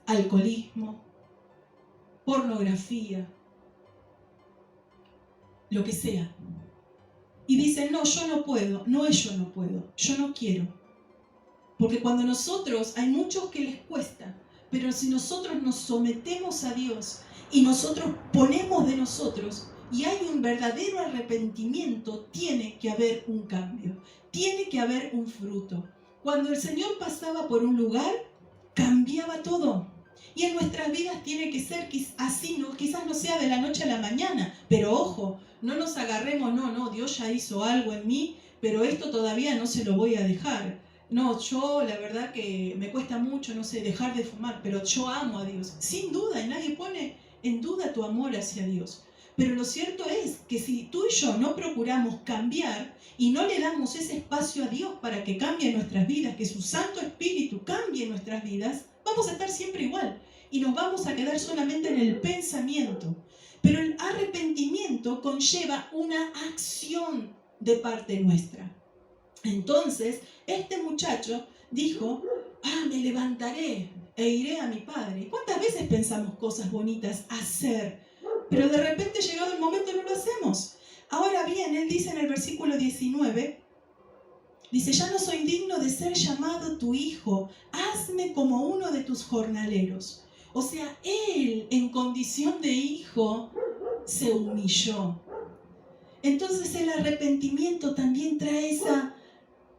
alcoholismo, pornografía, lo que sea. Y dicen, no, yo no puedo. No es yo no puedo, yo no quiero. Porque cuando nosotros, hay muchos que les cuesta, pero si nosotros nos sometemos a Dios y nosotros ponemos de nosotros y hay un verdadero arrepentimiento, tiene que haber un cambio, tiene que haber un fruto. Cuando el Señor pasaba por un lugar, cambiaba todo. Y en nuestras vidas tiene que ser así, ¿no? Quizás no sea de la noche a la mañana, pero ojo, no nos agarremos, no, Dios ya hizo algo en mí, pero esto todavía no se lo voy a dejar. No, yo la verdad que me cuesta mucho, no sé, dejar de fumar, pero yo amo a Dios. Sin duda, y nadie pone en duda tu amor hacia Dios. Pero lo cierto es que si tú y yo no procuramos cambiar y no le damos ese espacio a Dios para que cambie nuestras vidas, que su Santo Espíritu cambie nuestras vidas, vamos a estar siempre igual y nos vamos a quedar solamente en el pensamiento. Pero el arrepentimiento conlleva una acción de parte nuestra. Entonces, este muchacho dijo, me levantaré e iré a mi padre. ¿Cuántas veces pensamos cosas bonitas hacer? Pero de repente, llegado el momento, no lo hacemos. Ahora bien, él dice en el versículo 19, dice, ya no soy digno de ser llamado tu hijo, hazme como uno de tus jornaleros. O sea, él, en condición de hijo, se humilló. Entonces el arrepentimiento también trae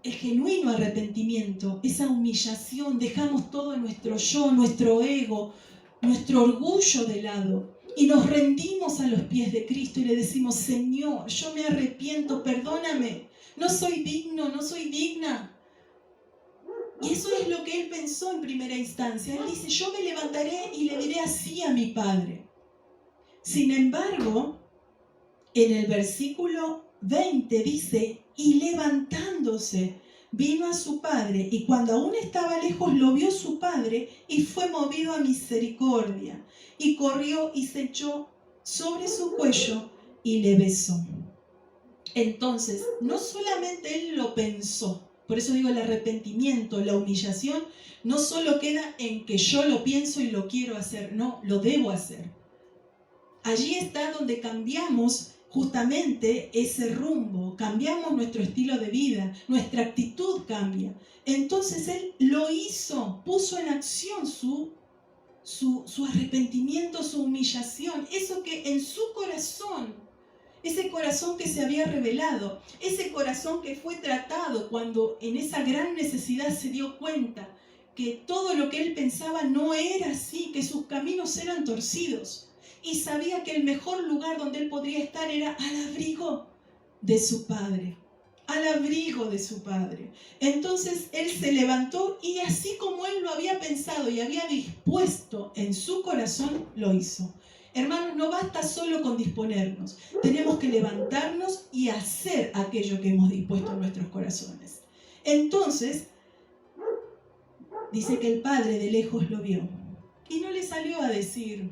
el genuino arrepentimiento, esa humillación. Dejamos todo nuestro yo, nuestro ego, nuestro orgullo de lado y nos rendimos a los pies de Cristo y le decimos, Señor, yo me arrepiento, perdóname, no soy digno, no soy digna. Y eso es lo que él pensó en primera instancia. Él dice, yo me levantaré y le diré así a mi padre. Sin embargo, en el versículo 20 dice, y levantándose, vino a su padre, y cuando aún estaba lejos lo vio su padre, y fue movido a misericordia, y corrió y se echó sobre su cuello, y le besó. Entonces, no solamente él lo pensó, por eso digo el arrepentimiento, la humillación, no solo queda en que yo lo pienso y lo quiero hacer, no, lo debo hacer. Allí está donde cambiamos justamente ese rumbo, cambiamos nuestro estilo de vida, nuestra actitud cambia. Entonces él lo hizo, puso en acción su arrepentimiento, su humillación, eso que en su corazón, ese corazón que se había revelado, ese corazón que fue tratado cuando en esa gran necesidad se dio cuenta que todo lo que él pensaba no era así, que sus caminos eran torcidos. Y sabía que el mejor lugar donde él podría estar era al abrigo de su padre. Al abrigo de su padre. Entonces él se levantó y así como él lo había pensado y había dispuesto en su corazón, lo hizo. Hermanos, no basta solo con disponernos. Tenemos que levantarnos y hacer aquello que hemos dispuesto en nuestros corazones. Entonces, dice que el padre de lejos lo vio. Y no le salió a decir,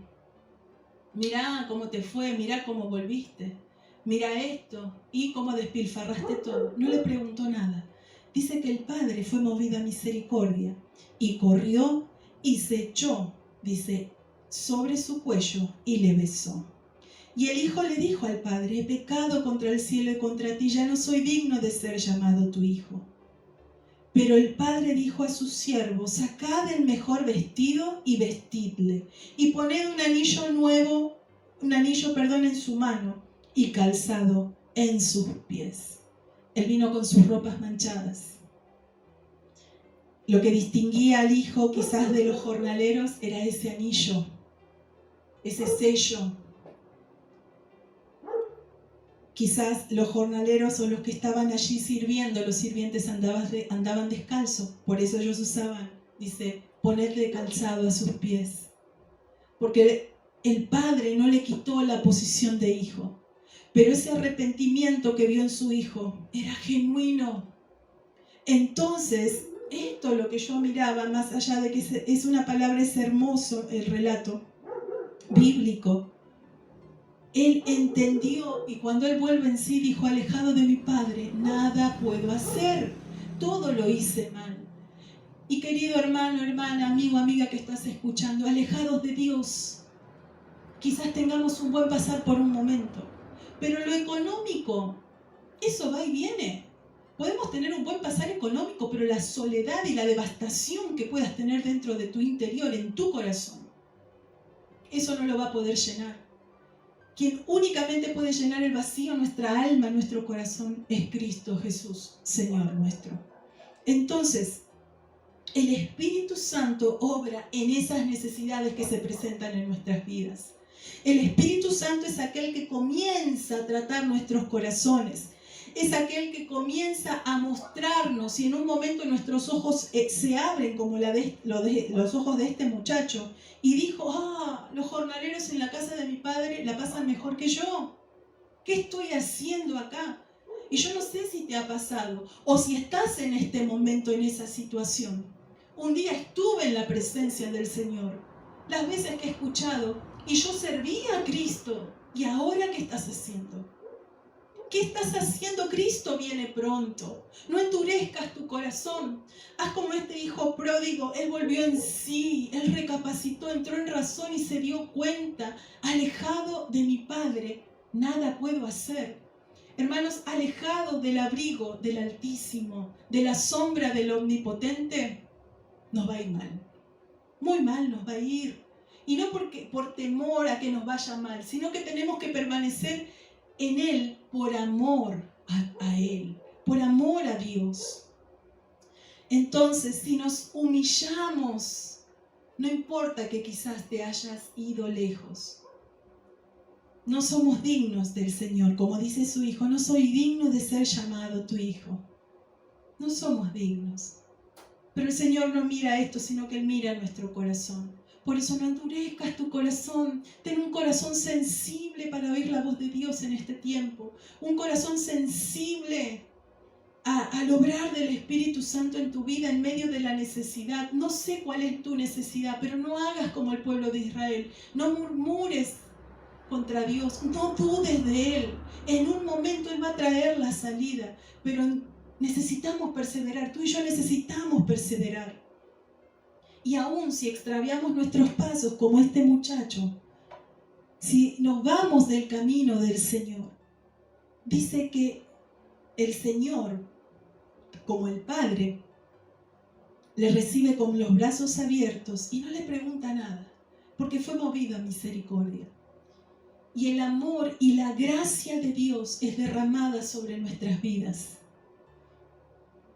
mirá cómo te fue, mirá cómo volviste, mirá esto y cómo despilfarraste todo. No le preguntó nada. Dice que el padre fue movido a misericordia y corrió y se echó, dice, sobre su cuello y le besó. Y el hijo le dijo al padre: he pecado contra el cielo y contra ti, ya no soy digno de ser llamado tu hijo. Pero el padre dijo a sus siervos: sacad el mejor vestido y vestidle, y poned un anillo en su mano y calzado en sus pies. Él vino con sus ropas manchadas. Lo que distinguía al hijo quizás de los jornaleros era ese anillo, ese sello. Quizás los jornaleros o los que estaban allí sirviendo, los sirvientes andaban descalzos. Por eso ellos usaban, dice, ponedle calzado a sus pies. Porque el padre no le quitó la posición de hijo. Pero ese arrepentimiento que vio en su hijo era genuino. Entonces, esto lo que yo miraba, más allá de que es una palabra, es hermoso el relato bíblico. Él entendió, y cuando él vuelve en sí dijo: alejado de mi padre, nada puedo hacer, todo lo hice mal. Y querido hermano, hermana, amigo, amiga que estás escuchando, alejados de Dios, quizás tengamos un buen pasar por un momento, pero lo económico, eso va y viene. Podemos tener un buen pasar económico, pero la soledad y la devastación que puedas tener dentro de tu interior, en tu corazón, eso no lo va a poder llenar. Quien únicamente puede llenar el vacío en nuestra alma, en nuestro corazón, es Cristo Jesús, Señor nuestro. Entonces, el Espíritu Santo obra en esas necesidades que se presentan en nuestras vidas. El Espíritu Santo es aquel que comienza a tratar nuestros corazones. Es aquel que comienza a mostrarnos, y en un momento nuestros ojos se abren como los ojos de este muchacho, y dijo: los jornaleros en la casa de mi padre la pasan mejor que yo. ¿Qué estoy haciendo acá? Y yo no sé si te ha pasado, o si estás en este momento en esa situación. Un día estuve en la presencia del Señor, las veces que he escuchado, y yo servía a Cristo. ¿Y ahora qué estás haciendo? ¿Qué estás haciendo? Cristo viene pronto. No endurezcas tu corazón. Haz como este hijo pródigo. Él volvió en sí. Él recapacitó, entró en razón y se dio cuenta. Alejado de mi Padre, nada puedo hacer. Hermanos, alejados del abrigo del Altísimo, de la sombra del Omnipotente, nos va a ir mal. Muy mal nos va a ir. Y no por temor a que nos vaya mal, sino que tenemos que permanecer en Él por amor a Él, por amor a Dios. Entonces, si nos humillamos, no importa que quizás te hayas ido lejos. No somos dignos del Señor, como dice su Hijo: no soy digno de ser llamado tu Hijo. No somos dignos. Pero el Señor no mira esto, sino que Él mira nuestro corazón. Por eso no endurezcas tu corazón. Ten un corazón sensible para oír la voz de Dios en este tiempo. Un corazón sensible al obrar del Espíritu Santo en tu vida en medio de la necesidad. No sé cuál es tu necesidad, pero no hagas como el pueblo de Israel. No murmures contra Dios. No dudes de Él. En un momento Él va a traer la salida. Pero necesitamos perseverar. Tú y yo necesitamos perseverar. Y aún si extraviamos nuestros pasos como este muchacho, si nos vamos del camino del Señor, dice que el Señor, como el Padre, le recibe con los brazos abiertos y no le pregunta nada, porque fue movido a misericordia. Y el amor y la gracia de Dios es derramada sobre nuestras vidas.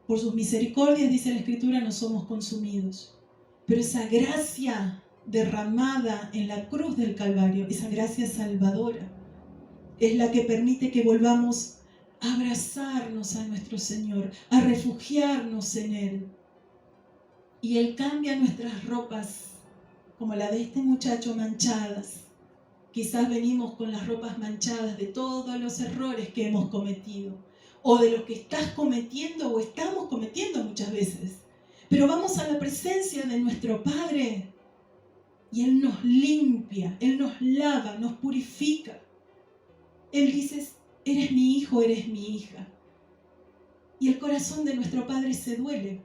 Por sus misericordias, dice la Escritura, no somos consumidos. Pero esa gracia derramada en la cruz del Calvario, esa gracia salvadora, es la que permite que volvamos a abrazarnos a nuestro Señor, a refugiarnos en Él. Y Él cambia nuestras ropas, como la de este muchacho, manchadas. Quizás venimos con las ropas manchadas de todos los errores que hemos cometido, o de los que estás cometiendo o estamos cometiendo muchas veces. Pero vamos a la presencia de nuestro Padre y Él nos limpia, Él nos lava, nos purifica. Él dice: eres mi hijo, eres mi hija. Y el corazón de nuestro Padre se duele.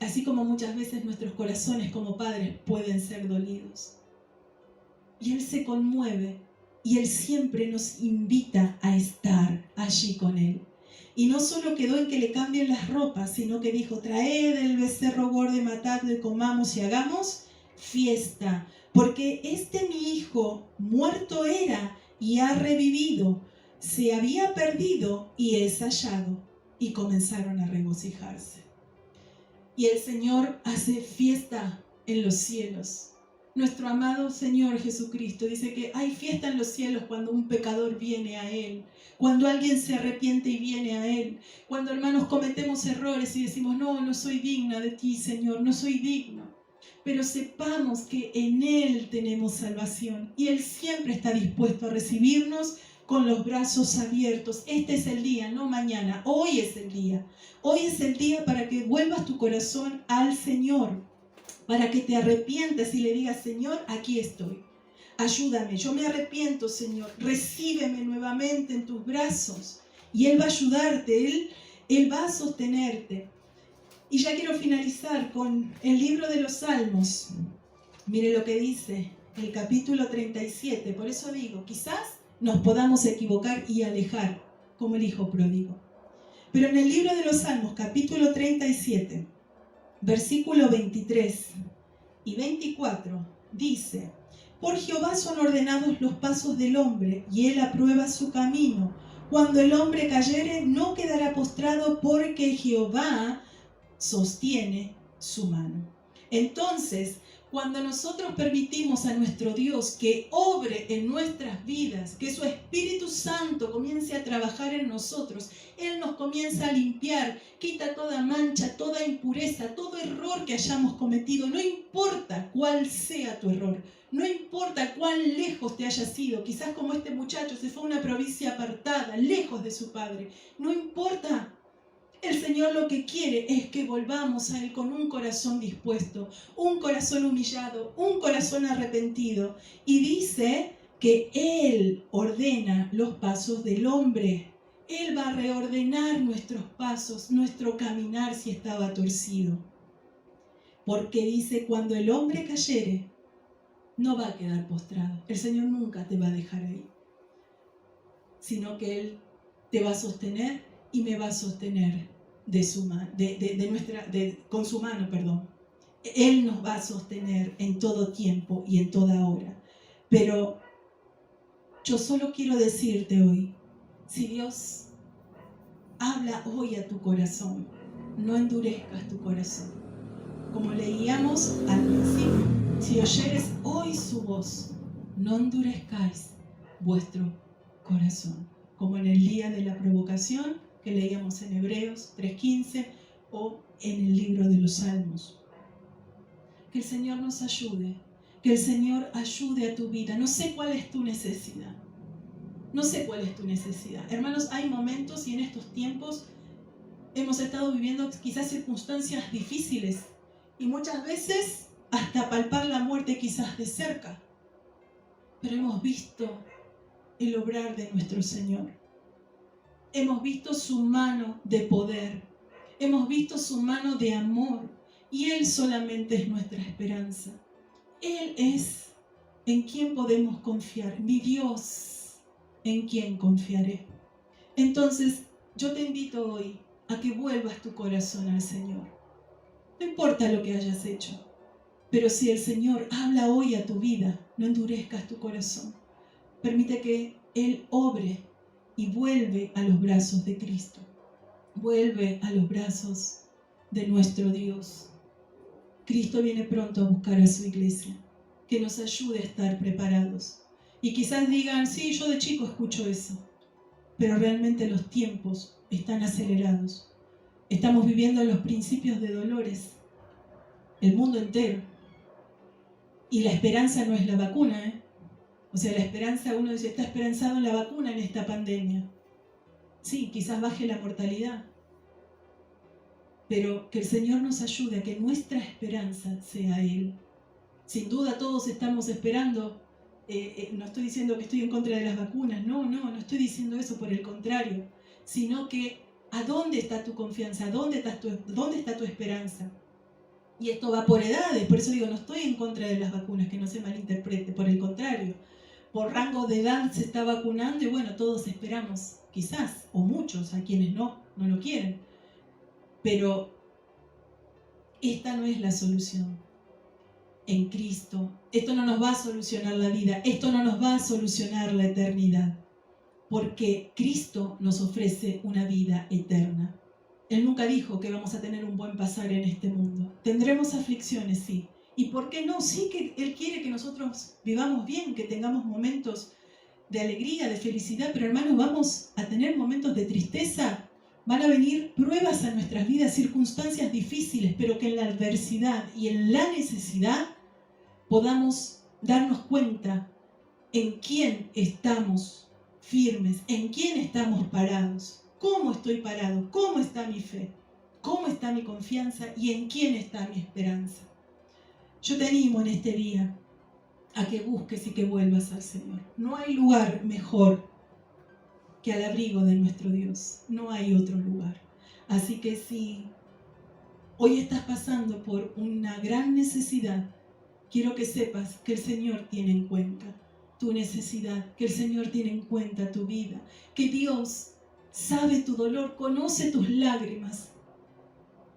Así como muchas veces nuestros corazones como padres pueden ser dolidos. y Él se conmueve y Él siempre nos invita a estar allí con Él. Y no solo quedó en que le cambien las ropas, sino que dijo, traed el becerro gordo, matadlo y comamos y hagamos fiesta. Porque mi hijo muerto era y ha revivido, se había perdido y es hallado. Y comenzaron a regocijarse. Y el Señor hace fiesta en los cielos. Nuestro amado Señor Jesucristo dice que hay fiesta en los cielos cuando un pecador viene a Él, cuando alguien se arrepiente y viene a Él, cuando, hermanos, cometemos errores y decimos, no soy digna de ti, Señor, no soy digno. Pero sepamos que en Él tenemos salvación y Él siempre está dispuesto a recibirnos con los brazos abiertos. Este es el día, no mañana, hoy es el día. Hoy es el día para que vuelvas tu corazón al Señor, para que te arrepientas y le digas, Señor, aquí estoy. Ayúdame, yo me arrepiento, Señor. Recíbeme nuevamente en tus brazos. Y Él va a ayudarte, Él va a sostenerte. Y ya quiero finalizar con el libro de los Salmos. Mire lo que dice el capítulo 37. Por eso digo, quizás nos podamos equivocar y alejar, como el hijo pródigo. Pero en el libro de los Salmos, capítulo 37, versículo 23 y 24, dice, por Jehová son ordenados los pasos del hombre, y Él aprueba su camino. Cuando el hombre cayere, no quedará postrado, porque Jehová sostiene su mano. Entonces, cuando nosotros permitimos a nuestro Dios que obre en nuestras vidas, que su Espíritu Santo comience a trabajar en nosotros, Él nos comienza a limpiar, quita toda mancha, toda impureza, todo error que hayamos cometido. No importa cuál sea tu error, no importa cuán lejos te hayas ido, quizás como este muchacho se fue a una provincia apartada, lejos de su padre, no importa. El Señor lo que quiere es que volvamos a Él con un corazón dispuesto, un corazón humillado, un corazón arrepentido. Y dice que Él ordena los pasos del hombre. Él va a reordenar nuestros pasos, nuestro caminar si estaba torcido. Porque dice, cuando el hombre cayere, no va a quedar postrado. El Señor nunca te va a dejar ahí, sino que Él te va a sostener y me va a sostener con su mano, perdón. Él nos va a sostener en todo tiempo y en toda hora. Pero yo solo quiero decirte hoy, si Dios habla hoy a tu corazón, no endurezcas tu corazón. Como leíamos al principio, si oyeres hoy su voz, no endurezcáis vuestro corazón. Como en el día de la provocación, que leíamos en Hebreos 3:15 o en el libro de los Salmos. Que el Señor nos ayude, que el Señor ayude a tu vida. No sé cuál es tu necesidad. No sé cuál es tu necesidad. Hermanos, hay momentos y en estos tiempos hemos estado viviendo quizás circunstancias difíciles y muchas veces hasta palpar la muerte quizás de cerca. Pero hemos visto el obrar de nuestro Señor. Hemos visto su mano de poder, hemos visto su mano de amor, y Él solamente es nuestra esperanza. Él es en quien podemos confiar, mi Dios, en quien confiaré. Entonces, yo te invito hoy a que vuelvas tu corazón al Señor. No importa lo que hayas hecho, pero si el Señor habla hoy a tu vida, no endurezcas tu corazón. Permite que Él obre y vuelve a los brazos de Cristo. Vuelve a los brazos de nuestro Dios. Cristo viene pronto a buscar a su iglesia, que nos ayude a estar preparados. Y quizás digan, sí, yo de chico escucho eso, pero realmente los tiempos están acelerados. Estamos viviendo los principios de dolores, el mundo entero. Y la esperanza no es la vacuna, ¿eh? O sea, la esperanza, uno dice, está esperanzado en la vacuna en esta pandemia. Sí, quizás baje la mortalidad. Pero que el Señor nos ayude a que nuestra esperanza sea Él. Sin duda todos estamos esperando, no estoy diciendo que estoy en contra de las vacunas, no estoy diciendo eso, por el contrario, sino que ¿a dónde está tu confianza? ¿Dónde está tu esperanza? Y esto va por edades, por eso digo, no estoy en contra de las vacunas, que no se malinterprete, por el contrario. Por rango de edad se está vacunando y bueno, todos esperamos, quizás, o muchos, a quienes no lo quieren. Pero esta no es la solución. En Cristo, esto no nos va a solucionar la vida, esto no nos va a solucionar la eternidad, porque Cristo nos ofrece una vida eterna. Él nunca dijo que vamos a tener un buen pasar en este mundo. Tendremos aflicciones, sí. ¿Y por qué no? Sí que Él quiere que nosotros vivamos bien, que tengamos momentos de alegría, de felicidad, pero hermanos, vamos a tener momentos de tristeza. Van a venir pruebas a nuestras vidas, circunstancias difíciles, pero que en la adversidad y en la necesidad podamos darnos cuenta en quién estamos firmes, en quién estamos parados, cómo estoy parado, cómo está mi fe, cómo está mi confianza y en quién está mi esperanza. Yo te animo en este día a que busques y que vuelvas al Señor. No hay lugar mejor que al abrigo de nuestro Dios. No hay otro lugar. Así que si hoy estás pasando por una gran necesidad, quiero que sepas que el Señor tiene en cuenta tu necesidad, que el Señor tiene en cuenta tu vida, que Dios sabe tu dolor, conoce tus lágrimas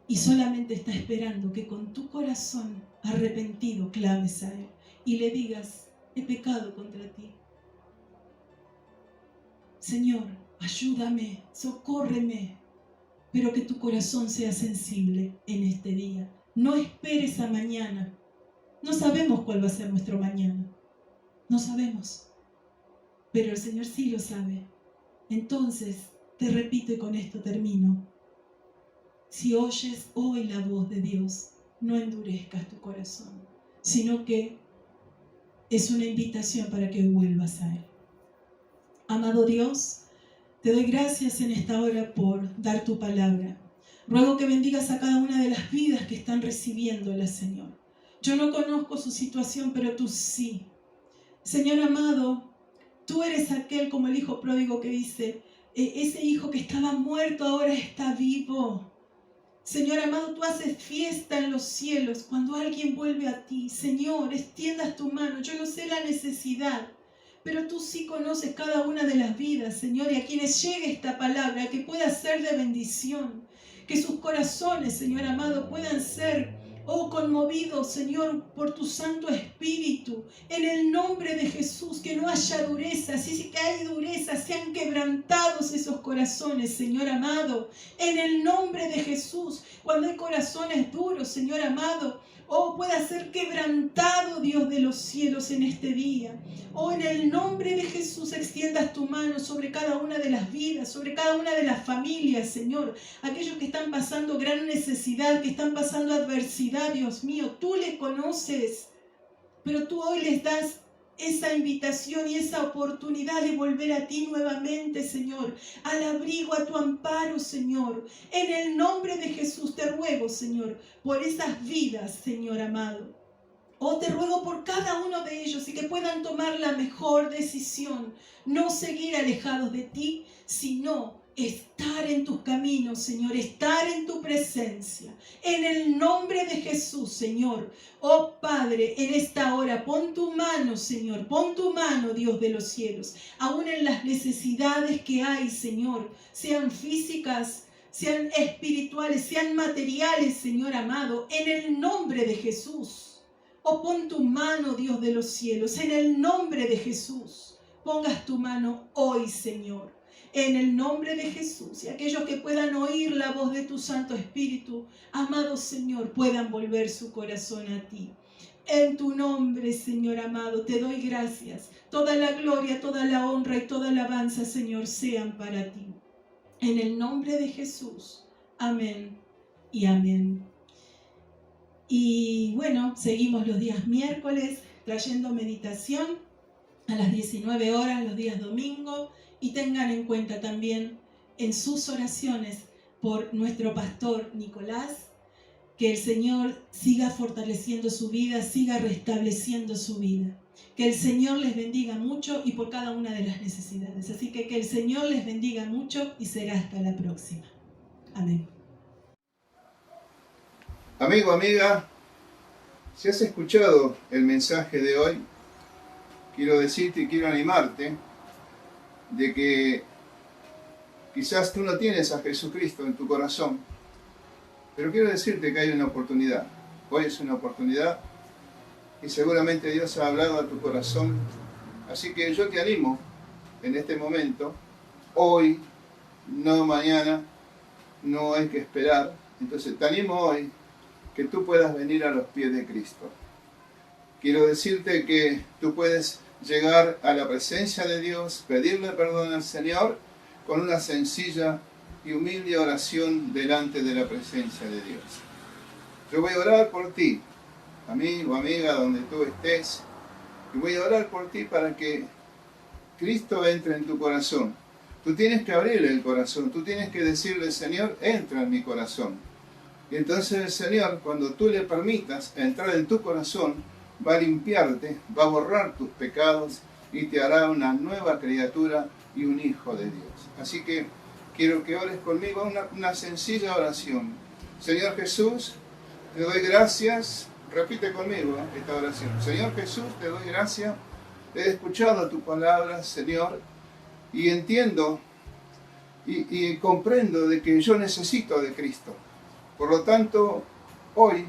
y solamente está esperando que con tu corazón arrepentido clames a Él y le digas: he pecado contra ti. Señor, ayúdame, socórreme, pero que tu corazón sea sensible en este día. No esperes a mañana. No sabemos cuál va a ser nuestro mañana. No sabemos. Pero el Señor sí lo sabe. Entonces, te repito y con esto termino. Si oyes hoy la voz de Dios, no endurezcas tu corazón, sino que es una invitación para que vuelvas a Él. Amado Dios, te doy gracias en esta hora por dar tu palabra. Ruego que bendigas a cada una de las vidas que están recibiéndola, Señor. Yo no conozco su situación, pero tú sí. Señor amado, tú eres aquel como el hijo pródigo que dice, ese hijo que estaba muerto ahora está vivo. Señor amado, tú haces fiesta en los cielos cuando alguien vuelve a ti. Señor, extiendas tu mano. Yo no sé la necesidad, pero tú sí conoces cada una de las vidas, Señor, y a quienes llegue esta palabra, que pueda ser de bendición, que sus corazones, Señor amado, puedan ser, conmovidos, Señor, por tu Santo Espíritu, en el nombre de Jesús, que no haya dureza, si que hay dureza, sean quebrantados esos corazones, Señor amado, en el nombre de Jesús. Cuando hay corazones duros, Señor amado, pueda ser quebrantado, Dios de los cielos, en este día. En el nombre de Jesús, extiendas tu mano sobre cada una de las vidas, sobre cada una de las familias, Señor. Aquellos que están pasando gran necesidad, que están pasando adversidad, Dios mío, tú les conoces, pero tú hoy les das esa invitación y esa oportunidad de volver a ti nuevamente, Señor, al abrigo, a tu amparo, Señor. En el nombre de Jesús te ruego, Señor, por esas vidas, Señor amado. Te ruego por cada uno de ellos y que puedan tomar la mejor decisión, no seguir alejados de ti, sino estar en tus caminos, Señor, estar en tu presencia. En el nombre de Jesús, Señor. Padre, en esta hora, pon tu mano, Señor, pon tu mano, Dios de los cielos, aún en las necesidades que hay, Señor, sean físicas, sean espirituales, sean materiales, Señor amado, en el nombre de Jesús. Pon tu mano, Dios de los cielos, en el nombre de Jesús. Pongas tu mano hoy, Señor, en el nombre de Jesús. Y aquellos que puedan oír la voz de tu Santo Espíritu, amado Señor, puedan volver su corazón a ti. En tu nombre, Señor amado, te doy gracias. Toda la gloria, toda la honra y toda alabanza, Señor, sean para ti. En el nombre de Jesús. Amén y amén. Y bueno, seguimos los días miércoles trayendo meditación a las 19 horas, los días domingo, y tengan en cuenta también en sus oraciones por nuestro pastor Nicolás, que el Señor siga fortaleciendo su vida, siga restableciendo su vida. Que el Señor les bendiga mucho y por cada una de las necesidades. Así que el Señor les bendiga mucho y será hasta la próxima. Amén. Amigo, amiga, si has escuchado el mensaje de hoy, quiero decirte y quiero animarte de que quizás tú no tienes a Jesucristo en tu corazón, pero quiero decirte que hay una oportunidad. Hoy es una oportunidad y seguramente Dios ha hablado a tu corazón. Así que yo te animo en este momento, hoy, no mañana, no hay que esperar. Entonces te animo hoy que tú puedas venir a los pies de Cristo. Quiero decirte que tú puedes llegar a la presencia de Dios, pedirle perdón al Señor con una sencilla y humilde oración delante de la presencia de Dios. Yo voy a orar por ti, amigo, amiga, donde tú estés, y voy a orar por ti para que Cristo entre en tu corazón. Tú tienes que abrirle el corazón, tú tienes que decirle, Señor, entra en mi corazón. Y entonces el Señor, cuando tú le permitas entrar en tu corazón, va a limpiarte, va a borrar tus pecados y te hará una nueva criatura y un hijo de Dios. Así que quiero que ores conmigo una sencilla oración. Señor Jesús, te doy gracias. Repite conmigo esta oración. Señor Jesús, te doy gracias. He escuchado tu palabra, Señor, y entiendo y comprendo de que yo necesito de Cristo. Por lo tanto, hoy,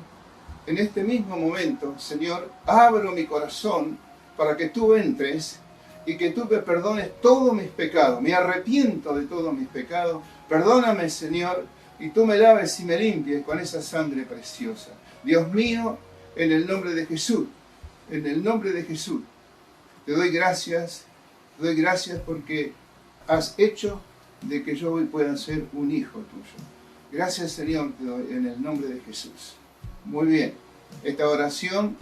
en este mismo momento, Señor, abro mi corazón para que tú entres y que tú me perdones todos mis pecados. Me arrepiento de todos mis pecados. Perdóname, Señor, y tú me laves y me limpies con esa sangre preciosa. Dios mío, en el nombre de Jesús, en el nombre de Jesús, te doy gracias porque has hecho de que yo hoy pueda ser un hijo tuyo. Gracias, Señor, te doy en el nombre de Jesús. Muy bien, esta oración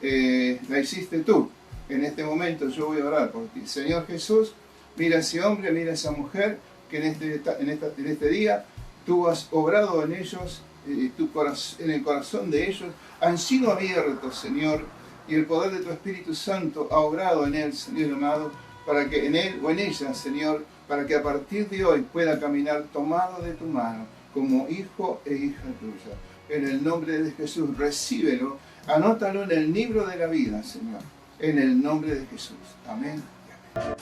la hiciste tú. En este momento yo voy a orar por ti. Señor Jesús, mira a ese hombre, mira a esa mujer que en este día tú has obrado en ellos, en el corazón de ellos, han sido abiertos, Señor, y el poder de tu Espíritu Santo ha obrado en él, Señor amado, para que en él o en ella, Señor, para que a partir de hoy pueda caminar tomado de tu mano, como hijo e hija tuya. En el nombre de Jesús, recíbelo, anótalo en el libro de la vida, Señor. En el nombre de Jesús. Amén y amén.